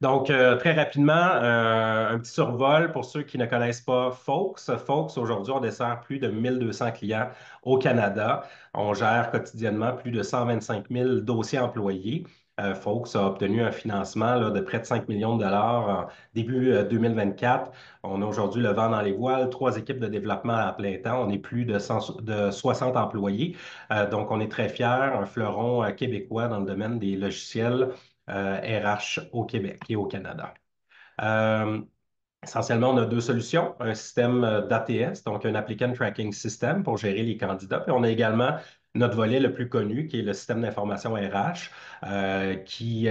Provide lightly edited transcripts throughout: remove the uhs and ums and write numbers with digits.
Donc, très rapidement, un petit survol pour ceux qui ne connaissent pas Folks. Folks, aujourd'hui, on dessert plus de 1200 clients au Canada. On gère quotidiennement plus de 125 000 dossiers employés. Folks a obtenu un financement là, de près de 5 millions de dollars en début 2024. On a aujourd'hui le vent dans les voiles, trois équipes de développement à plein temps. On est plus de 60 employés. Donc, on est très fiers, un fleuron québécois dans le domaine des logiciels RH au Québec et au Canada. Euh, Essentiellement, on a deux solutions. Un système d'ATS, donc un Applicant Tracking System pour gérer les candidats. Puis on a également notre volet le plus connu, qui est le système d'information RH, qui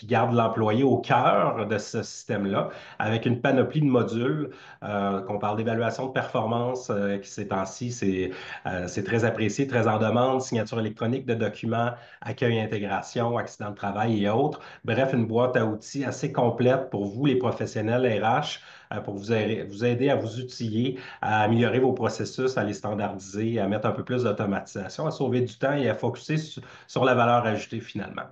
garde l'employé au cœur de ce système-là, avec une panoplie de modules. Qu'on parle d'évaluation de performance, qui ces temps-ci, c'est très apprécié, très en demande, signature électronique de documents, accueil, intégration, accident de travail et autres. Bref, une boîte à outils assez complète pour vous, les professionnels RH, pour vous aider à vous outiller, à améliorer vos processus, à les standardiser, à mettre un peu plus d'automatisation, à sauver du temps et à focuser sur la valeur ajoutée finalement.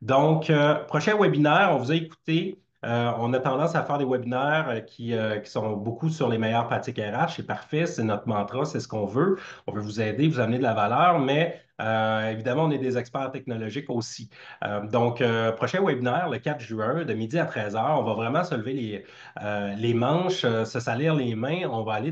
Donc, prochain webinaire, on vous a écouté. On a tendance à faire des webinaires qui sont beaucoup sur les meilleures pratiques RH. C'est parfait, c'est notre mantra, c'est ce qu'on veut. On veut vous aider, vous amener de la valeur, mais évidemment, on est des experts technologiques aussi. Prochain webinaire, le 4 juin, de midi à 13 heures, on va vraiment se lever les manches, se salir les mains. On va aller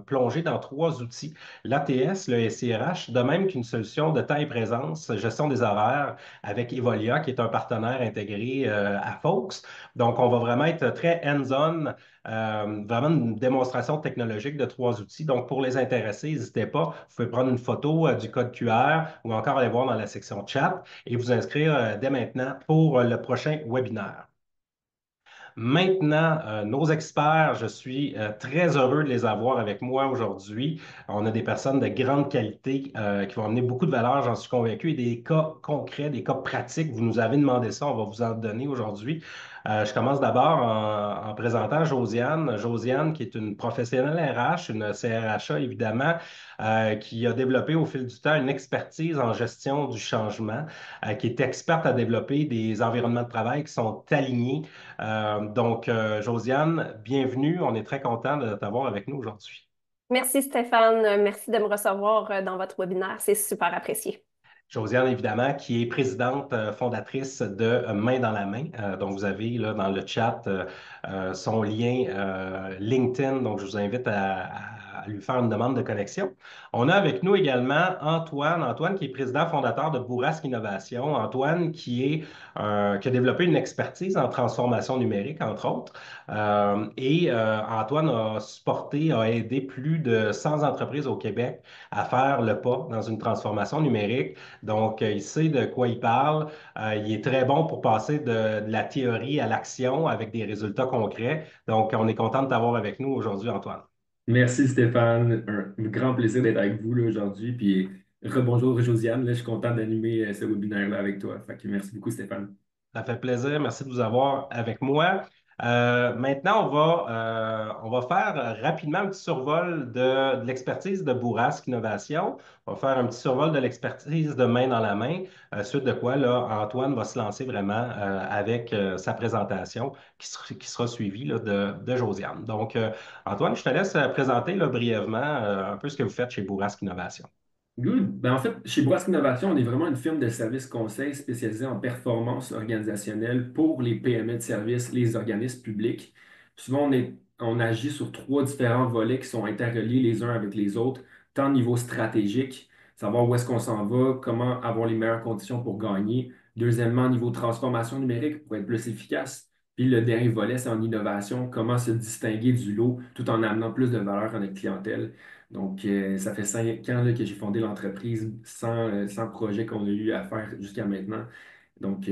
plonger dans trois outils, l'ATS, le SIRH, de même qu'une solution de temps et présence, gestion des horaires avec Evolia, qui est un partenaire intégré à Folks. Donc, on va vraiment être très hands-on, vraiment une démonstration technologique de trois outils. Donc, pour les intéressés, n'hésitez pas. Vous pouvez prendre une photo du code QR ou encore aller voir dans la section chat et vous inscrire dès maintenant pour le prochain webinaire. Maintenant, nos experts, je suis très heureux de les avoir avec moi aujourd'hui. On a des personnes de grande qualité qui vont amener beaucoup de valeur, j'en suis convaincu, et des cas concrets, des cas pratiques. Vous nous avez demandé ça, on va vous en donner aujourd'hui. Je commence d'abord en présentant Josiane. Josiane, qui est une professionnelle RH, une CRHA évidemment, qui a développé au fil du temps une expertise en gestion du changement, qui est experte à développer des environnements de travail qui sont alignés Josiane, bienvenue. On est très content de t'avoir avec nous aujourd'hui. Merci Stéphane, merci de me recevoir dans votre webinaire, c'est super apprécié. Josiane, évidemment, qui est présidente fondatrice de Main dans la main. Donc, vous avez là dans le chat son lien LinkedIn. Donc, je vous invite à lui faire une demande de connexion. On a avec nous également Antoine. Antoine, qui est président fondateur de Bourrasque Innovation. Antoine, qui a développé une expertise en transformation numérique, entre autres. Antoine a supporté, a aidé plus de 100 entreprises au Québec à faire le pas dans une transformation numérique. Donc, il sait de quoi il parle. Il est très bon pour passer de la théorie à l'action avec des résultats concrets. Donc, on est content de t'avoir avec nous aujourd'hui, Antoine. Merci Stéphane, un grand plaisir d'être avec vous là, aujourd'hui. Puis rebonjour Josiane, là, je suis content d'animer ce webinaire-là avec toi. Fait que merci beaucoup Stéphane. Ça fait plaisir. Merci de vous avoir avec moi. Maintenant, on va faire rapidement un petit survol de l'expertise de Bourrasque Innovation. On va faire un petit survol de l'expertise de main dans la main, suite de quoi là, Antoine va se lancer vraiment avec sa présentation qui sera suivie là, de Josiane. Antoine, je te laisse présenter là, brièvement un peu ce que vous faites chez Bourrasque Innovation. Good. Ben, en fait, chez Bourrasque Innovation, on est vraiment une firme de services conseils spécialisée en performance organisationnelle pour les PME de services, les organismes publics. Souvent, on agit sur trois différents volets qui sont interreliés les uns avec les autres, tant au niveau stratégique, savoir où est-ce qu'on s'en va, comment avoir les meilleures conditions pour gagner. Deuxièmement, au niveau transformation numérique pour être plus efficace. Puis le dernier volet, c'est en innovation, comment se distinguer du lot tout en amenant plus de valeur à notre clientèle. Donc, ça fait 5 ans là, que j'ai fondé l'entreprise sans projet qu'on a eu à faire jusqu'à maintenant. Donc,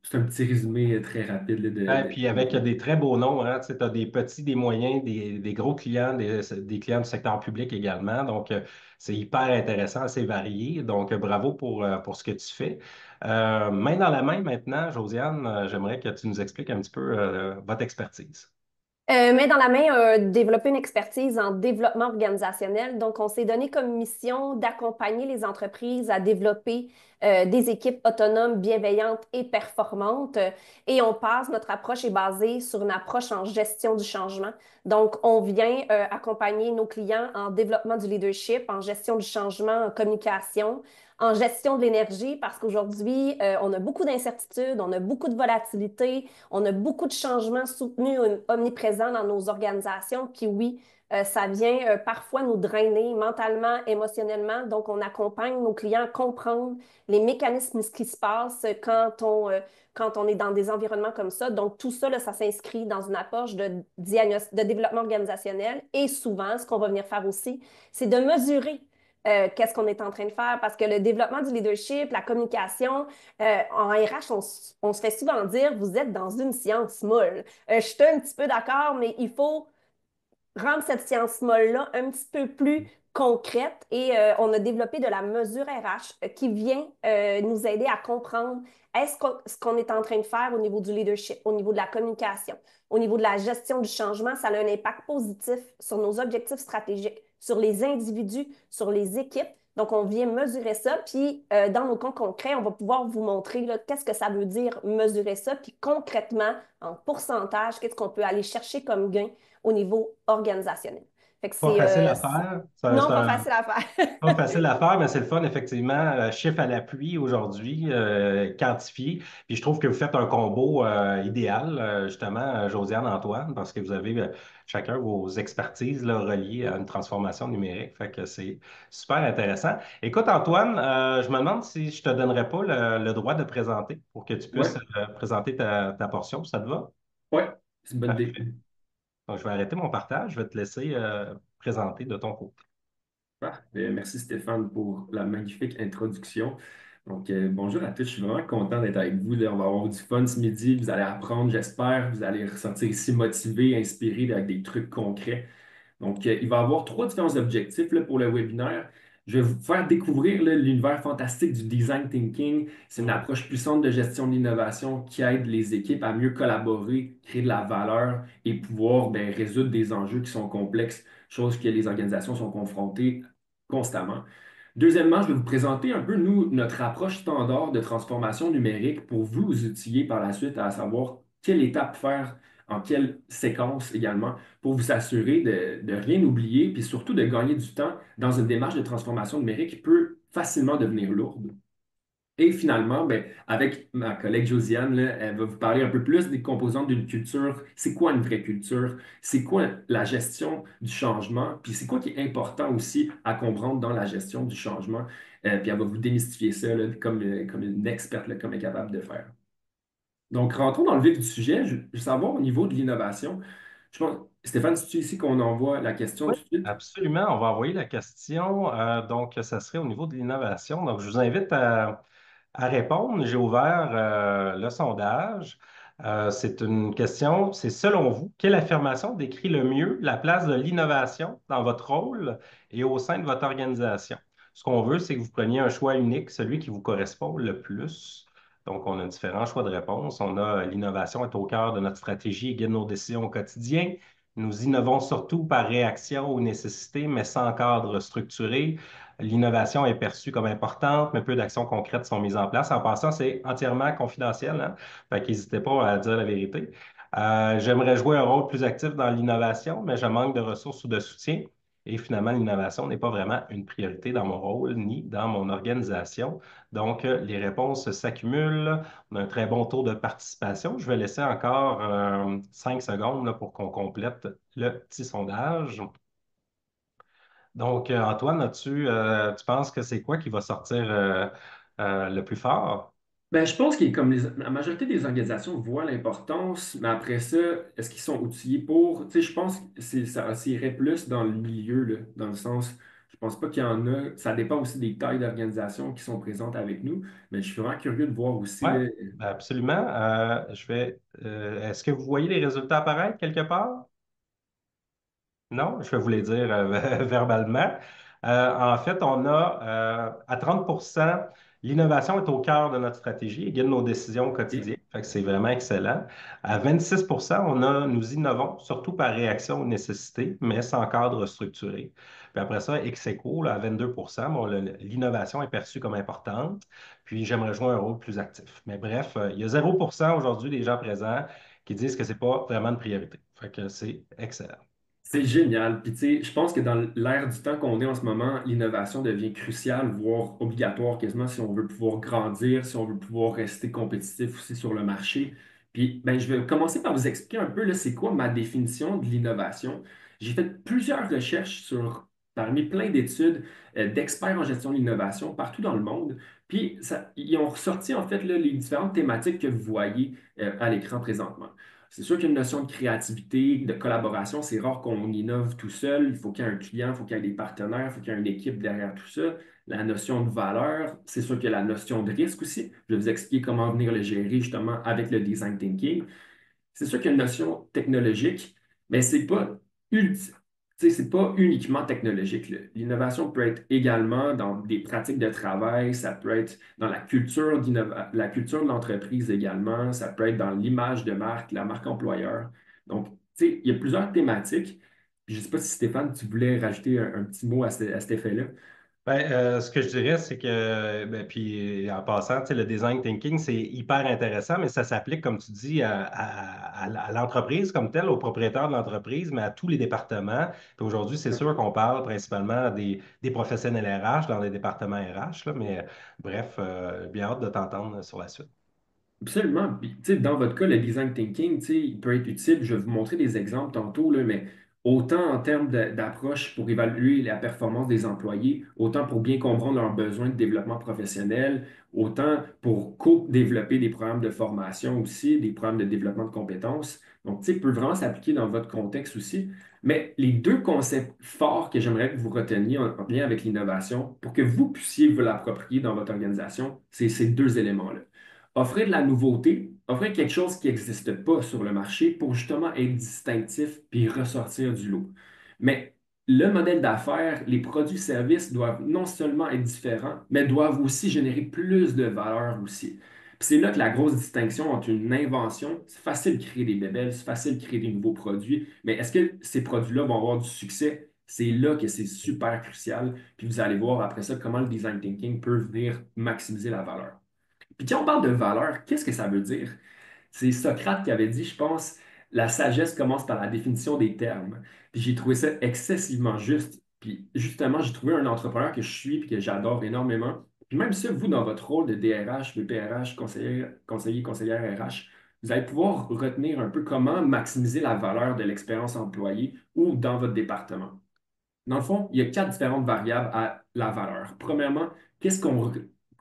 c'est un petit résumé très rapide là, Puis avec des très beaux noms, hein, tu as des petits, des moyens, des gros clients, des clients du secteur public également. Donc, c'est hyper intéressant, assez varié. Donc, bravo pour ce que tu fais. Main dans la main maintenant, Josiane, j'aimerais que tu nous expliques un petit peu votre expertise. Mais dans la main, développer une expertise en développement organisationnel. Donc, on s'est donné comme mission d'accompagner les entreprises à développer des équipes autonomes, bienveillantes et performantes. Et on passe, notre approche est basée sur une approche en gestion du changement. Donc, on vient accompagner nos clients en développement du leadership, en gestion du changement, en communication, en gestion de l'énergie, parce qu'aujourd'hui, on a beaucoup d'incertitudes, on a beaucoup de volatilité. On a beaucoup de changements soutenus, omniprésents dans nos organisations. Puis oui, ça vient parfois nous drainer mentalement, émotionnellement. Donc, on accompagne nos clients à comprendre les mécanismes qui se passent quand on est dans des environnements comme ça. Donc, tout ça, là, ça s'inscrit dans une approche de développement organisationnel. Et souvent, ce qu'on va venir faire aussi, c'est de mesurer qu'est-ce qu'on est en train de faire parce que le développement du leadership, la communication, en RH, on se fait souvent dire, vous êtes dans une science molle. Je suis un petit peu d'accord, mais il faut rendre cette science molle-là un petit peu plus concrète et on a développé de la mesure RH qui vient nous aider à comprendre ce qu'on est en train de faire au niveau du leadership, au niveau de la communication, au niveau de la gestion du changement, ça a un impact positif sur nos objectifs stratégiques, sur les individus, sur les équipes. Donc, on vient mesurer ça, puis dans nos cas concrets, on va pouvoir vous montrer qu'est-ce que ça veut dire mesurer ça, puis concrètement, en pourcentage, qu'est-ce qu'on peut aller chercher comme gain au niveau organisationnel. Fait que Pas c'est facile à faire. non pas facile à faire. Pas facile à faire, mais c'est le fun, effectivement. Chiffre à l'appui aujourd'hui, quantifié. Puis je trouve que vous faites un combo idéal, justement, Josiane, Antoine, parce que vous avez chacun vos expertises là, reliées à une transformation numérique. Fait que c'est super intéressant. Écoute, Antoine, je me demande si je te donnerais pas le droit de présenter pour que tu puisses Ouais, présenter ta portion. Ça te va? ouais, c'est une bonne idée. Parfait. Donc, je vais arrêter mon partage. Je vais te laisser présenter de ton côté. Parfait. Merci Stéphane pour la magnifique introduction. Donc, bonjour à tous, je suis vraiment content d'être avec vous. Là. On va avoir du fun ce midi. Vous allez apprendre, j'espère. Vous allez ressortir ici motivé, inspiré avec des trucs concrets. Donc, il va y avoir trois différents objectifs là, pour le webinaire. Je vais vous faire découvrir là, l'univers fantastique du design thinking. C'est une approche puissante de gestion de l'innovation qui aide les équipes à mieux collaborer, créer de la valeur et pouvoir résoudre des enjeux qui sont complexes, chose que les organisations sont confrontées constamment. Deuxièmement, je vais vous présenter un peu, nous, notre approche standard de transformation numérique pour vous outiller par la suite à savoir quelle étape faire, en quelle séquence également, pour vous assurer de rien oublier, puis surtout de gagner du temps dans une démarche de transformation numérique qui peut facilement devenir lourde. Et finalement, avec ma collègue Josiane, là, elle va vous parler un peu plus des composantes d'une culture. C'est quoi une vraie culture? C'est quoi la gestion du changement? Puis c'est quoi qui est important aussi à comprendre dans la gestion du changement? Puis elle va vous démystifier ça là, comme une experte, là, comme elle est capable de faire. Donc, rentrons dans le vif du sujet. Je veux savoir au niveau de l'innovation. Je pense, Stéphane, c'est ici qu'on envoie la question Oui, tout de suite? absolument. On va envoyer la question. Donc, ça serait au niveau de l'innovation. Donc, je vous invite à répondre. J'ai ouvert le sondage. C'est une question, c'est selon vous, quelle affirmation décrit le mieux la place de l'innovation dans votre rôle et au sein de votre organisation? Ce qu'on veut, c'est que vous preniez un choix unique, celui qui vous correspond le plus. Donc, on a différents choix de réponse. On a l'innovation est au cœur de notre stratégie et guide nos décisions au quotidien. Nous innovons surtout par réaction aux nécessités, mais sans cadre structuré. L'innovation est perçue comme importante, mais peu d'actions concrètes sont mises en place. En passant, c'est entièrement confidentiel, hein? Fait qu'hésitez pas à dire la vérité. J'aimerais jouer un rôle plus actif dans l'innovation, mais je manque de ressources ou de soutien. Et finalement, l'innovation n'est pas vraiment une priorité dans mon rôle ni dans mon organisation. Donc, les réponses s'accumulent. On a un très bon taux de participation. Je vais laisser encore 5 secondes là, pour qu'on complète le petit sondage. Donc, Antoine, tu penses que c'est quoi qui va sortir le plus fort? Je pense que comme la majorité des organisations voient l'importance, mais après ça, est-ce qu'ils sont outillés pour? Tu sais, je pense que ça irait plus dans le milieu, là, dans le sens, je pense pas qu'il y en a. Ça dépend aussi des tailles d'organisations qui sont présentes avec nous, mais je suis vraiment curieux de voir aussi, Oui, là. absolument. Est-ce que vous voyez les résultats apparaître quelque part? Non, je vais vous les dire verbalement. En fait, on a à 30 l'innovation est au cœur de notre stratégie et guide nos décisions au Et- quotidien. Fait que c'est vraiment excellent. À 26 nous innovons, surtout par réaction aux nécessités, mais sans cadre structuré. Puis après ça, ex aequo, là, à 22 bon, l'innovation est perçue comme importante, puis j'aimerais jouer un rôle plus actif. Mais bref, il y a 0 aujourd'hui des gens présents qui disent que c'est pas vraiment une priorité. Fait que c'est excellent. C'est génial. Puis, tu sais, je pense que dans l'ère du temps qu'on est en ce moment, l'innovation devient cruciale, voire obligatoire quasiment si on veut pouvoir grandir, si on veut pouvoir rester compétitif aussi sur le marché. Puis, ben, je vais commencer par vous expliquer un peu, là, c'est quoi ma définition de l'innovation. J'ai fait plusieurs recherches parmi plein d'études d'experts en gestion de l'innovation partout dans le monde. Puis, ils ont ressorti, en fait, là, les différentes thématiques que vous voyez à l'écran présentement. C'est sûr qu'il y a une notion de créativité, de collaboration. C'est rare qu'on innove tout seul. Il faut qu'il y ait un client, il faut qu'il y ait des partenaires, il faut qu'il y ait une équipe derrière tout ça. La notion de valeur, c'est sûr qu'il y a la notion de risque aussi. Je vais vous expliquer comment venir le gérer justement avec le design thinking. C'est sûr qu'il y a une notion technologique, mais c'est pas uniquement technologique, là. L'innovation peut être également dans des pratiques de travail, ça peut être dans la culture de l'entreprise également, ça peut être dans l'image de marque, la marque employeur. Donc, tu sais, il y a plusieurs thématiques. Puis je ne sais pas si Stéphane, tu voulais rajouter un petit mot à cet effet-là. Ce que je dirais, c'est que, ben, puis en passant, tu sais, le design thinking, c'est hyper intéressant, mais ça s'applique, comme tu dis, à l'entreprise comme telle, aux propriétaires de l'entreprise, mais à tous les départements. Puis aujourd'hui, c'est sûr qu'on parle principalement des professionnels RH dans les départements RH, là, mais bref, bien hâte de t'entendre sur la suite. Absolument. Puis, tu sais, dans votre cas, le design thinking, tu sais, il peut être utile. Je vais vous montrer des exemples tantôt, là, mais autant en termes d'approche pour évaluer la performance des employés, autant pour bien comprendre leurs besoins de développement professionnel, autant pour co-développer des programmes de formation aussi, des programmes de développement de compétences. Donc, tu sais, il peut vraiment s'appliquer dans votre contexte aussi. Mais les deux concepts forts que j'aimerais que vous reteniez en lien avec l'innovation, pour que vous puissiez vous l'approprier dans votre organisation, c'est ces deux éléments-là. Offrir de la nouveauté, offrir quelque chose qui n'existe pas sur le marché pour justement être distinctif puis ressortir du lot. Mais le modèle d'affaires, les produits-services doivent non seulement être différents, mais doivent aussi générer plus de valeur aussi. Puis c'est là que la grosse distinction entre une invention, c'est facile de créer des bébelles, c'est facile de créer des nouveaux produits, mais est-ce que ces produits-là vont avoir du succès? C'est là que c'est super crucial. Puis vous allez voir après ça comment le design thinking peut venir maximiser la valeur. Puis quand on parle de valeur, qu'est-ce que ça veut dire? C'est Socrate qui avait dit, je pense, la sagesse commence par la définition des termes. Puis j'ai trouvé ça excessivement juste. Puis justement, j'ai trouvé un entrepreneur que je suis et que j'adore énormément. Puis même ça, vous, dans votre rôle de DRH, VPRH, conseillère RH, vous allez pouvoir retenir un peu comment maximiser la valeur de l'expérience employée ou dans votre département. Dans le fond, il y a quatre différentes variables à la valeur. Premièrement, qu'est-ce qu'on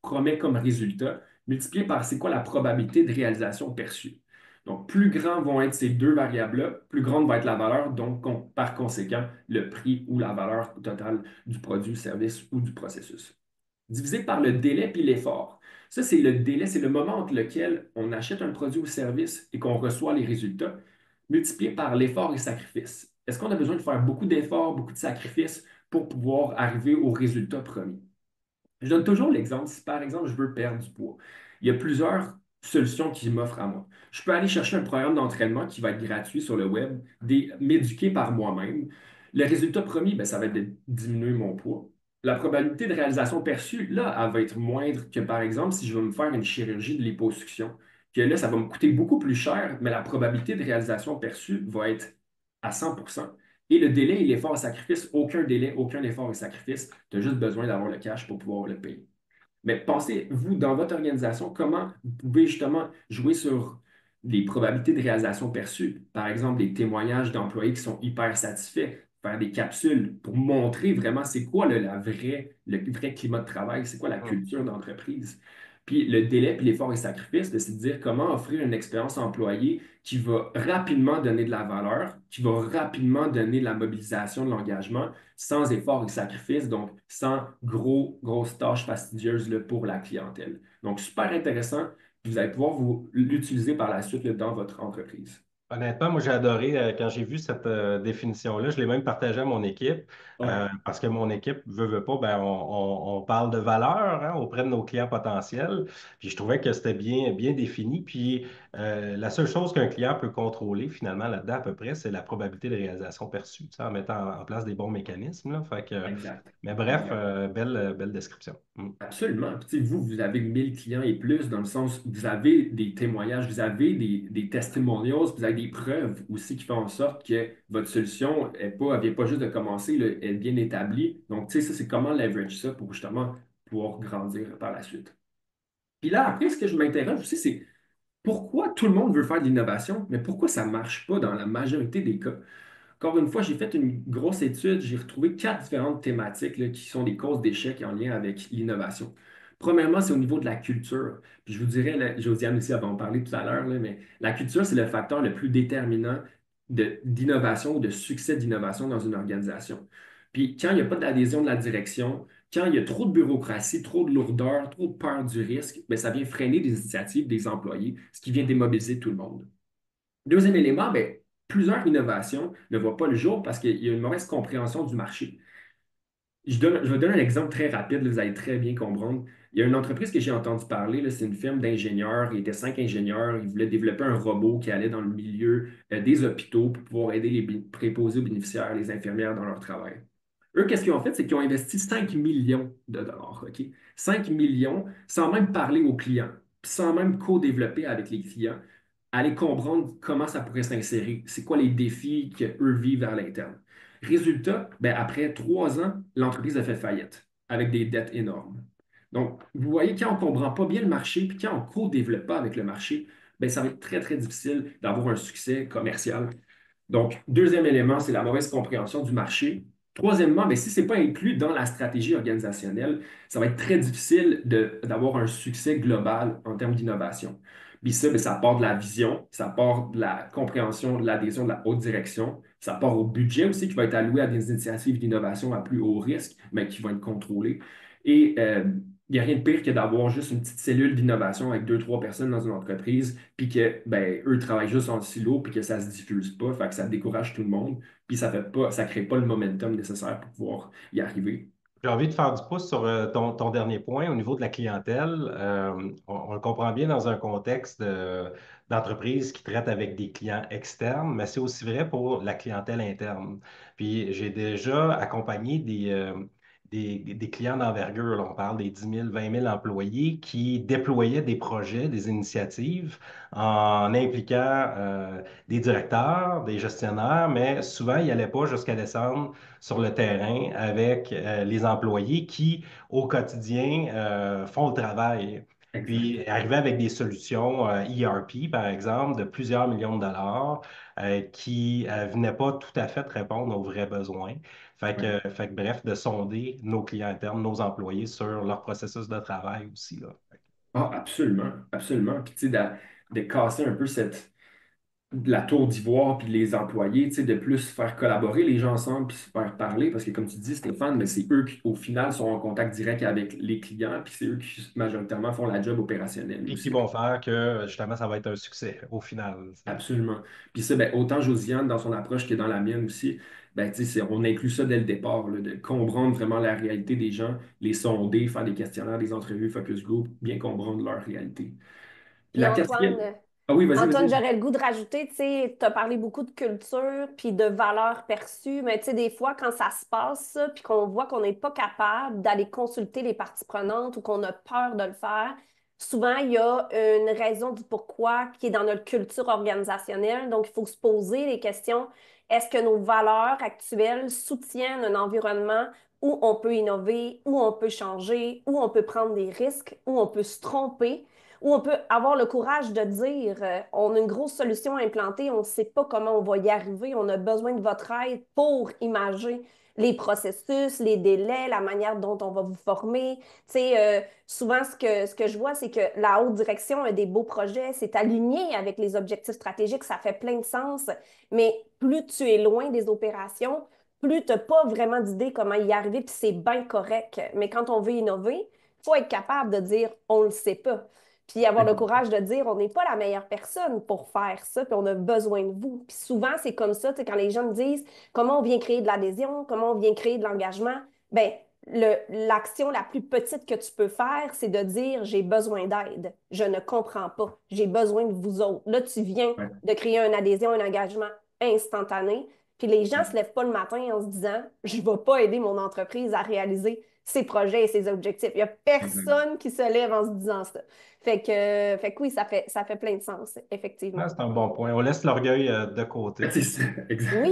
promet comme résultat, multiplié par c'est quoi la probabilité de réalisation perçue. Donc, plus grands vont être ces deux variables-là, plus grande va être la valeur, donc par conséquent, le prix ou la valeur totale du produit, service ou du processus. Divisé par le délai puis l'effort. Ça, c'est le délai, c'est le moment entre lequel on achète un produit ou service et qu'on reçoit les résultats, multiplié par l'effort et sacrifice. Est-ce qu'on a besoin de faire beaucoup d'efforts, beaucoup de sacrifices pour pouvoir arriver au résultat promis? Je donne toujours l'exemple, si par exemple je veux perdre du poids, il y a plusieurs solutions qui m'offrent à moi. Je peux aller chercher un programme d'entraînement qui va être gratuit sur le web, m'éduquer par moi-même. Le résultat promis, ben, ça va être de diminuer mon poids. La probabilité de réalisation perçue, là, elle va être moindre que par exemple si je veux me faire une chirurgie de liposuction, que là, ça va me coûter beaucoup plus cher, mais la probabilité de réalisation perçue va être à 100%. Et le délai et l'effort et sacrifice, aucun délai, aucun effort et sacrifice. Tu as juste besoin d'avoir le cash pour pouvoir le payer. Mais pensez, vous, dans votre organisation, comment vous pouvez justement jouer sur les probabilités de réalisation perçues. Par exemple, des témoignages d'employés qui sont hyper satisfaits, faire des capsules pour montrer vraiment c'est quoi le vrai climat de travail, c'est quoi la culture d'entreprise. Puis le délai, puis l'effort et sacrifice, ben, c'est de dire comment offrir une expérience employée qui va rapidement donner de la valeur, qui va rapidement donner de la mobilisation, de l'engagement, sans effort et sacrifice, donc sans grosses tâches fastidieuses là, pour la clientèle. Donc, super intéressant. Vous allez pouvoir l'utiliser par la suite là, dans votre entreprise. Honnêtement, moi, j'ai adoré quand j'ai vu cette définition-là. Je l'ai même partagé à mon équipe Ouais, parce que mon équipe veut pas, ben, on parle de valeur hein, auprès de nos clients potentiels. Puis je trouvais que c'était bien défini. Puis la seule chose qu'un client peut contrôler finalement là-dedans à peu près, c'est la probabilité de réalisation perçue, tu sais, en mettant en place des bons mécanismes. Là. exact. Mais bref, Exact. belle description. Mm. Absolument. Puis, tu sais, vous avez 1000 clients et plus, dans le sens où vous avez des témoignages, vous avez des testimonials, vous avez des preuves aussi qui font en sorte que votre solution elle vient pas juste de commencer, là, elle est bien établie. Donc, tu sais, ça, c'est comment leverage ça pour justement pouvoir grandir par la suite. Puis là, après, ce que je m'interroge aussi, c'est pourquoi tout le monde veut faire de l'innovation, mais pourquoi ça ne marche pas dans la majorité des cas? Encore une fois, j'ai fait une grosse étude, j'ai retrouvé 4 différentes thématiques là, qui sont des causes d'échec en lien avec l'innovation. Premièrement, c'est au niveau de la culture. Puis je vous dirais, là, Josiane aussi avait en parlé tout à l'heure, là, mais la culture, c'est le facteur le plus déterminant d'innovation ou de succès d'innovation dans une organisation. Puis quand il n'y a pas d'adhésion de la direction, quand il y a trop de bureaucratie, trop de lourdeur, trop de peur du risque, bien, ça vient freiner les initiatives des employés, ce qui vient démobiliser tout le monde. Deuxième élément, ben, plusieurs innovations ne voient pas le jour parce qu'il y a une mauvaise compréhension du marché. Je vais donner un exemple très rapide, là, vous allez très bien comprendre. Il y a une entreprise que j'ai entendu parler, là, c'est une firme d'ingénieurs. Il était 5 ingénieurs. Ils voulaient développer un robot qui allait dans le milieu des hôpitaux pour pouvoir aider les préposés aux bénéficiaires, les infirmières dans leur travail. Eux, qu'est-ce qu'ils ont fait? C'est qu'ils ont investi 5 millions de dollars. OK? 5 millions sans même parler aux clients, sans même co-développer avec les clients, aller comprendre comment ça pourrait s'insérer, c'est quoi les défis qu'eux vivent à l'interne. Résultat, ben, après 3 ans, l'entreprise a fait faillite avec des dettes énormes. Donc, vous voyez, quand on ne comprend pas bien le marché, puis quand on ne co-développe pas avec le marché, ben, ça va être très, très difficile d'avoir un succès commercial. Donc, deuxième élément, c'est la mauvaise compréhension du marché. Troisièmement, ben, si ce n'est pas inclus dans la stratégie organisationnelle, ça va être très difficile d'avoir un succès global en termes d'innovation. Puis ça, ben, ça part de la vision, ça part de la compréhension, de l'adhésion de la haute direction, ça part au budget aussi qui va être alloué à des initiatives d'innovation à plus haut risque, mais qui vont être contrôlées. Et il n'y a rien de pire que d'avoir juste une petite cellule d'innovation avec deux, trois personnes dans une entreprise, puis que ben, eux travaillent juste en silo, puis que ça ne se diffuse pas, fait que ça décourage tout le monde, puis ça crée pas le momentum nécessaire pour pouvoir y arriver. J'ai envie de faire du pouce sur ton dernier point au niveau de la clientèle. On le comprend bien dans un contexte d'entreprise qui traite avec des clients externes, mais c'est aussi vrai pour la clientèle interne. Puis j'ai déjà accompagné des clients d'envergure. Là. On parle des 10 000, 20 000 employés qui déployaient des projets, des initiatives en impliquant des directeurs, des gestionnaires, mais souvent, ils n'allaient pas jusqu'à descendre sur le terrain avec les employés qui, au quotidien, font le travail. Exact. Puis arriver avec des solutions ERP, par exemple, de plusieurs millions de dollars qui ne venaient pas tout à fait répondre aux vrais besoins. Ouais. Bref, de sonder nos clients internes, nos employés sur leur processus de travail aussi, là. Ah, absolument, absolument. Puis, tu sais, de casser un peu de la tour d'ivoire, puis les employés, tu sais, de plus faire collaborer les gens ensemble, puis se faire parler, parce que comme tu dis, Stéphane, mais c'est eux qui, au final, sont en contact direct avec les clients, puis c'est eux qui, majoritairement, font la job opérationnelle Puis qui aussi. vont faire que, justement, ça va être un succès au final. Absolument. Puis ça, ben, autant Josiane dans son approche que dans la mienne aussi, ben, tu sais, on inclut ça dès le départ, là, de comprendre vraiment la réalité des gens, les sonder, faire des questionnaires, des entrevues, focus group, bien comprendre leur réalité. Puis Puis la quatrième. Antoine, Ah oui, vas-y, Antoine, vas-y. j'aurais le goût de rajouter, tu sais, tu as parlé beaucoup de culture puis de valeurs perçues, mais tu sais, des fois, quand ça se passe, ça, puis qu'on voit qu'on n'est pas capable d'aller consulter les parties prenantes ou qu'on a peur de le faire, souvent, il y a une raison du pourquoi qui est dans notre culture organisationnelle. Donc, il faut se poser les questions. Est-ce que nos valeurs actuelles soutiennent un environnement où on peut innover, où on peut changer, où on peut prendre des risques, où on peut se tromper? Où on peut avoir le courage de dire on a une grosse solution à implanter, on ne sait pas comment on va y arriver, on a besoin de votre aide pour imager les processus, les délais, la manière dont on va vous former. Tu sais, souvent, ce que je vois, c'est que la haute direction a des beaux projets, c'est aligné avec les objectifs stratégiques, ça fait plein de sens, mais plus tu es loin des opérations, plus tu n'as pas vraiment d'idée comment y arriver, puis c'est bien correct. Mais quand on veut innover, il faut être capable de dire on ne le sait pas. Puis avoir le courage de dire, on n'est pas la meilleure personne pour faire ça, puis on a besoin de vous. Puis souvent, c'est comme ça, tu sais, quand les gens me disent comment on vient créer de l'adhésion, comment on vient créer de l'engagement, ben l'action la plus petite que tu peux faire, c'est de dire, j'ai besoin d'aide, je ne comprends pas, j'ai besoin de vous autres. Là, tu viens Ouais. de créer une adhésion, un engagement instantané, puis les gens ne se Ouais. lèvent pas le matin en se disant, je ne vais pas aider mon entreprise à réaliser ses projets et ses objectifs. Il n'y a Exact. personne qui se lève en se disant ça. Fait que oui, ça fait plein de sens, effectivement. Ah, c'est un bon point. On laisse l'orgueil de côté. C'est ça, Oui, exact.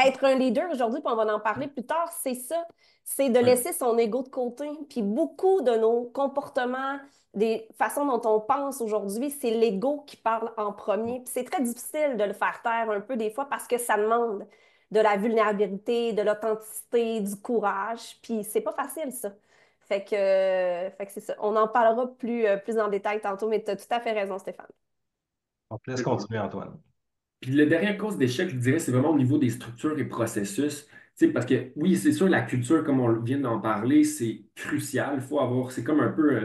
être un leader aujourd'hui, puis on va en parler plus tard, c'est ça. C'est de Ouais. laisser son ego de côté. Puis beaucoup de nos comportements, des façons dont on pense aujourd'hui, c'est l'ego qui parle en premier. Puis c'est très difficile de le faire taire un peu des fois parce que ça demande de la vulnérabilité, de l'authenticité, du courage. Puis c'est pas facile, ça. Fait que c'est ça. On en parlera plus en détail tantôt, mais tu as tout à fait raison, Stéphane. On te laisse continuer, Antoine. Puis le dernier cause d'échec, je dirais, c'est vraiment au niveau des structures et processus. Tu sais, parce que oui, c'est sûr, la culture, comme on vient d'en parler, c'est crucial. Il faut avoir, c'est comme un peu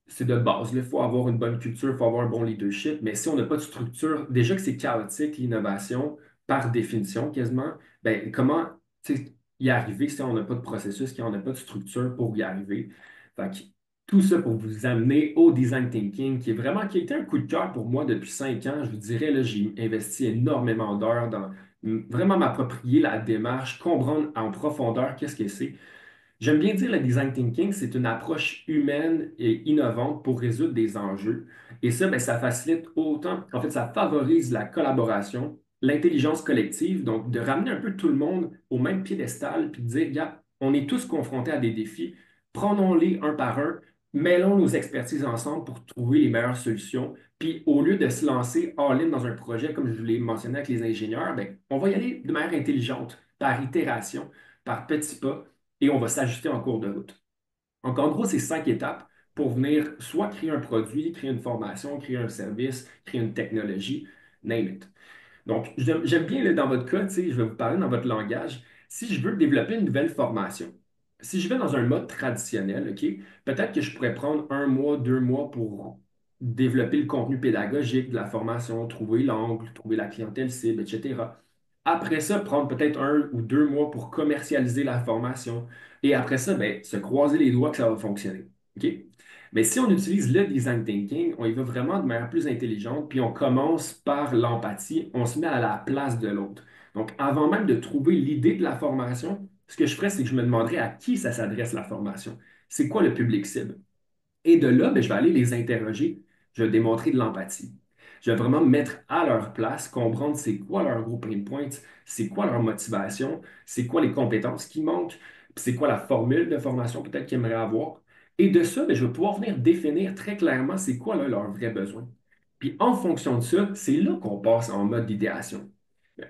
c'est de base. Il faut avoir une bonne culture, il faut avoir un bon leadership. Mais si on n'a pas de structure, déjà que c'est chaotique, l'innovation, par définition quasiment, ben, comment tu sais, y arriver si on n'a pas de processus, si on n'a pas de structure pour y arriver? Fait que tout ça pour vous amener au design thinking, qui a été un coup de cœur pour moi depuis 5 ans. Je vous dirais, là, j'ai investi énormément d'heures dans vraiment m'approprier la démarche, comprendre en profondeur qu'est-ce que c'est. J'aime bien dire le design thinking, c'est une approche humaine et innovante pour résoudre des enjeux. Et ça, ben, ça facilite autant, en fait, ça favorise la collaboration, l'intelligence collective, donc de ramener un peu tout le monde au même piédestal, puis de dire, gars, on est tous confrontés à des défis, prenons-les un par un, mêlons nos expertises ensemble pour trouver les meilleures solutions. Puis au lieu de se lancer all-in dans un projet, comme je vous l'ai mentionné avec les ingénieurs, ben, on va y aller de manière intelligente, par itération, par petits pas et on va s'ajuster en cours de route. Donc, en gros, c'est 5 étapes pour venir soit créer un produit, créer une formation, créer un service, créer une technologie, name it. Donc, j'aime bien là, dans votre cas, tu sais, je vais vous parler dans votre langage. Si je veux développer une nouvelle formation, si je vais dans un mode traditionnel, OK, peut-être que je pourrais prendre 1 mois, 2 mois pour développer le contenu pédagogique de la formation, trouver l'angle, trouver la clientèle cible, etc. Après ça, prendre peut-être 1 ou 2 mois pour commercialiser la formation. Et après ça, ben, se croiser les doigts que ça va fonctionner. OK? Mais si on utilise le design thinking, on y va vraiment de manière plus intelligente, puis on commence par l'empathie, on se met à la place de l'autre. Donc, avant même de trouver l'idée de la formation, ce que je ferais, c'est que je me demanderais à qui ça s'adresse la formation. C'est quoi le public cible? Et de là, ben, je vais aller les interroger, je vais démontrer de l'empathie. Je vais vraiment me mettre à leur place, comprendre c'est quoi leur gros pain point, c'est quoi leur motivation, c'est quoi les compétences qui manquent, puis c'est quoi la formule de formation peut-être qu'ils aimeraient avoir. Et de ça, ben, je vais pouvoir venir définir très clairement c'est quoi là, leurs vrais besoins. Puis en fonction de ça, c'est là qu'on passe en mode d'idéation.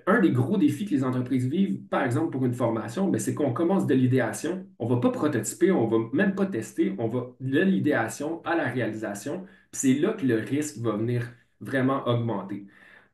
Un des gros défis que les entreprises vivent, par exemple pour une formation, ben, c'est qu'on commence de l'idéation, on ne va pas prototyper, on ne va même pas tester, on va de l'idéation à la réalisation, puis c'est là que le risque va venir vraiment augmenter.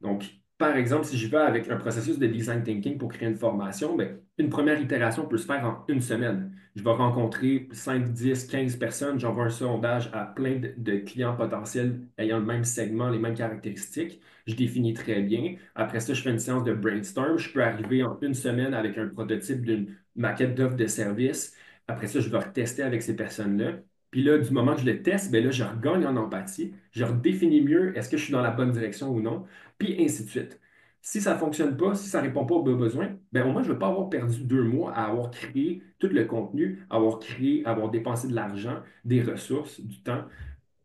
Donc, par exemple, si je vais avec un processus de design thinking pour créer une formation, ben, une première itération peut se faire en une semaine. Je vais rencontrer 5, 10, 15 personnes, j'envoie un sondage à plein de clients potentiels ayant le même segment, les mêmes caractéristiques. Je définis très bien. Après ça, je fais une séance de brainstorm. Je peux arriver en une semaine avec un prototype d'une maquette d'offre de service. Après ça, je vais retester avec ces personnes-là. Puis là, du moment que je le teste, ben là, je regagne en empathie. Je redéfinis mieux est-ce que je suis dans la bonne direction ou non, puis ainsi de suite. Si ça ne fonctionne pas, si ça ne répond pas aux besoins, ben au moins, je ne vais pas avoir perdu 2 mois à avoir créé tout le contenu, avoir créé, avoir dépensé de l'argent, des ressources, du temps.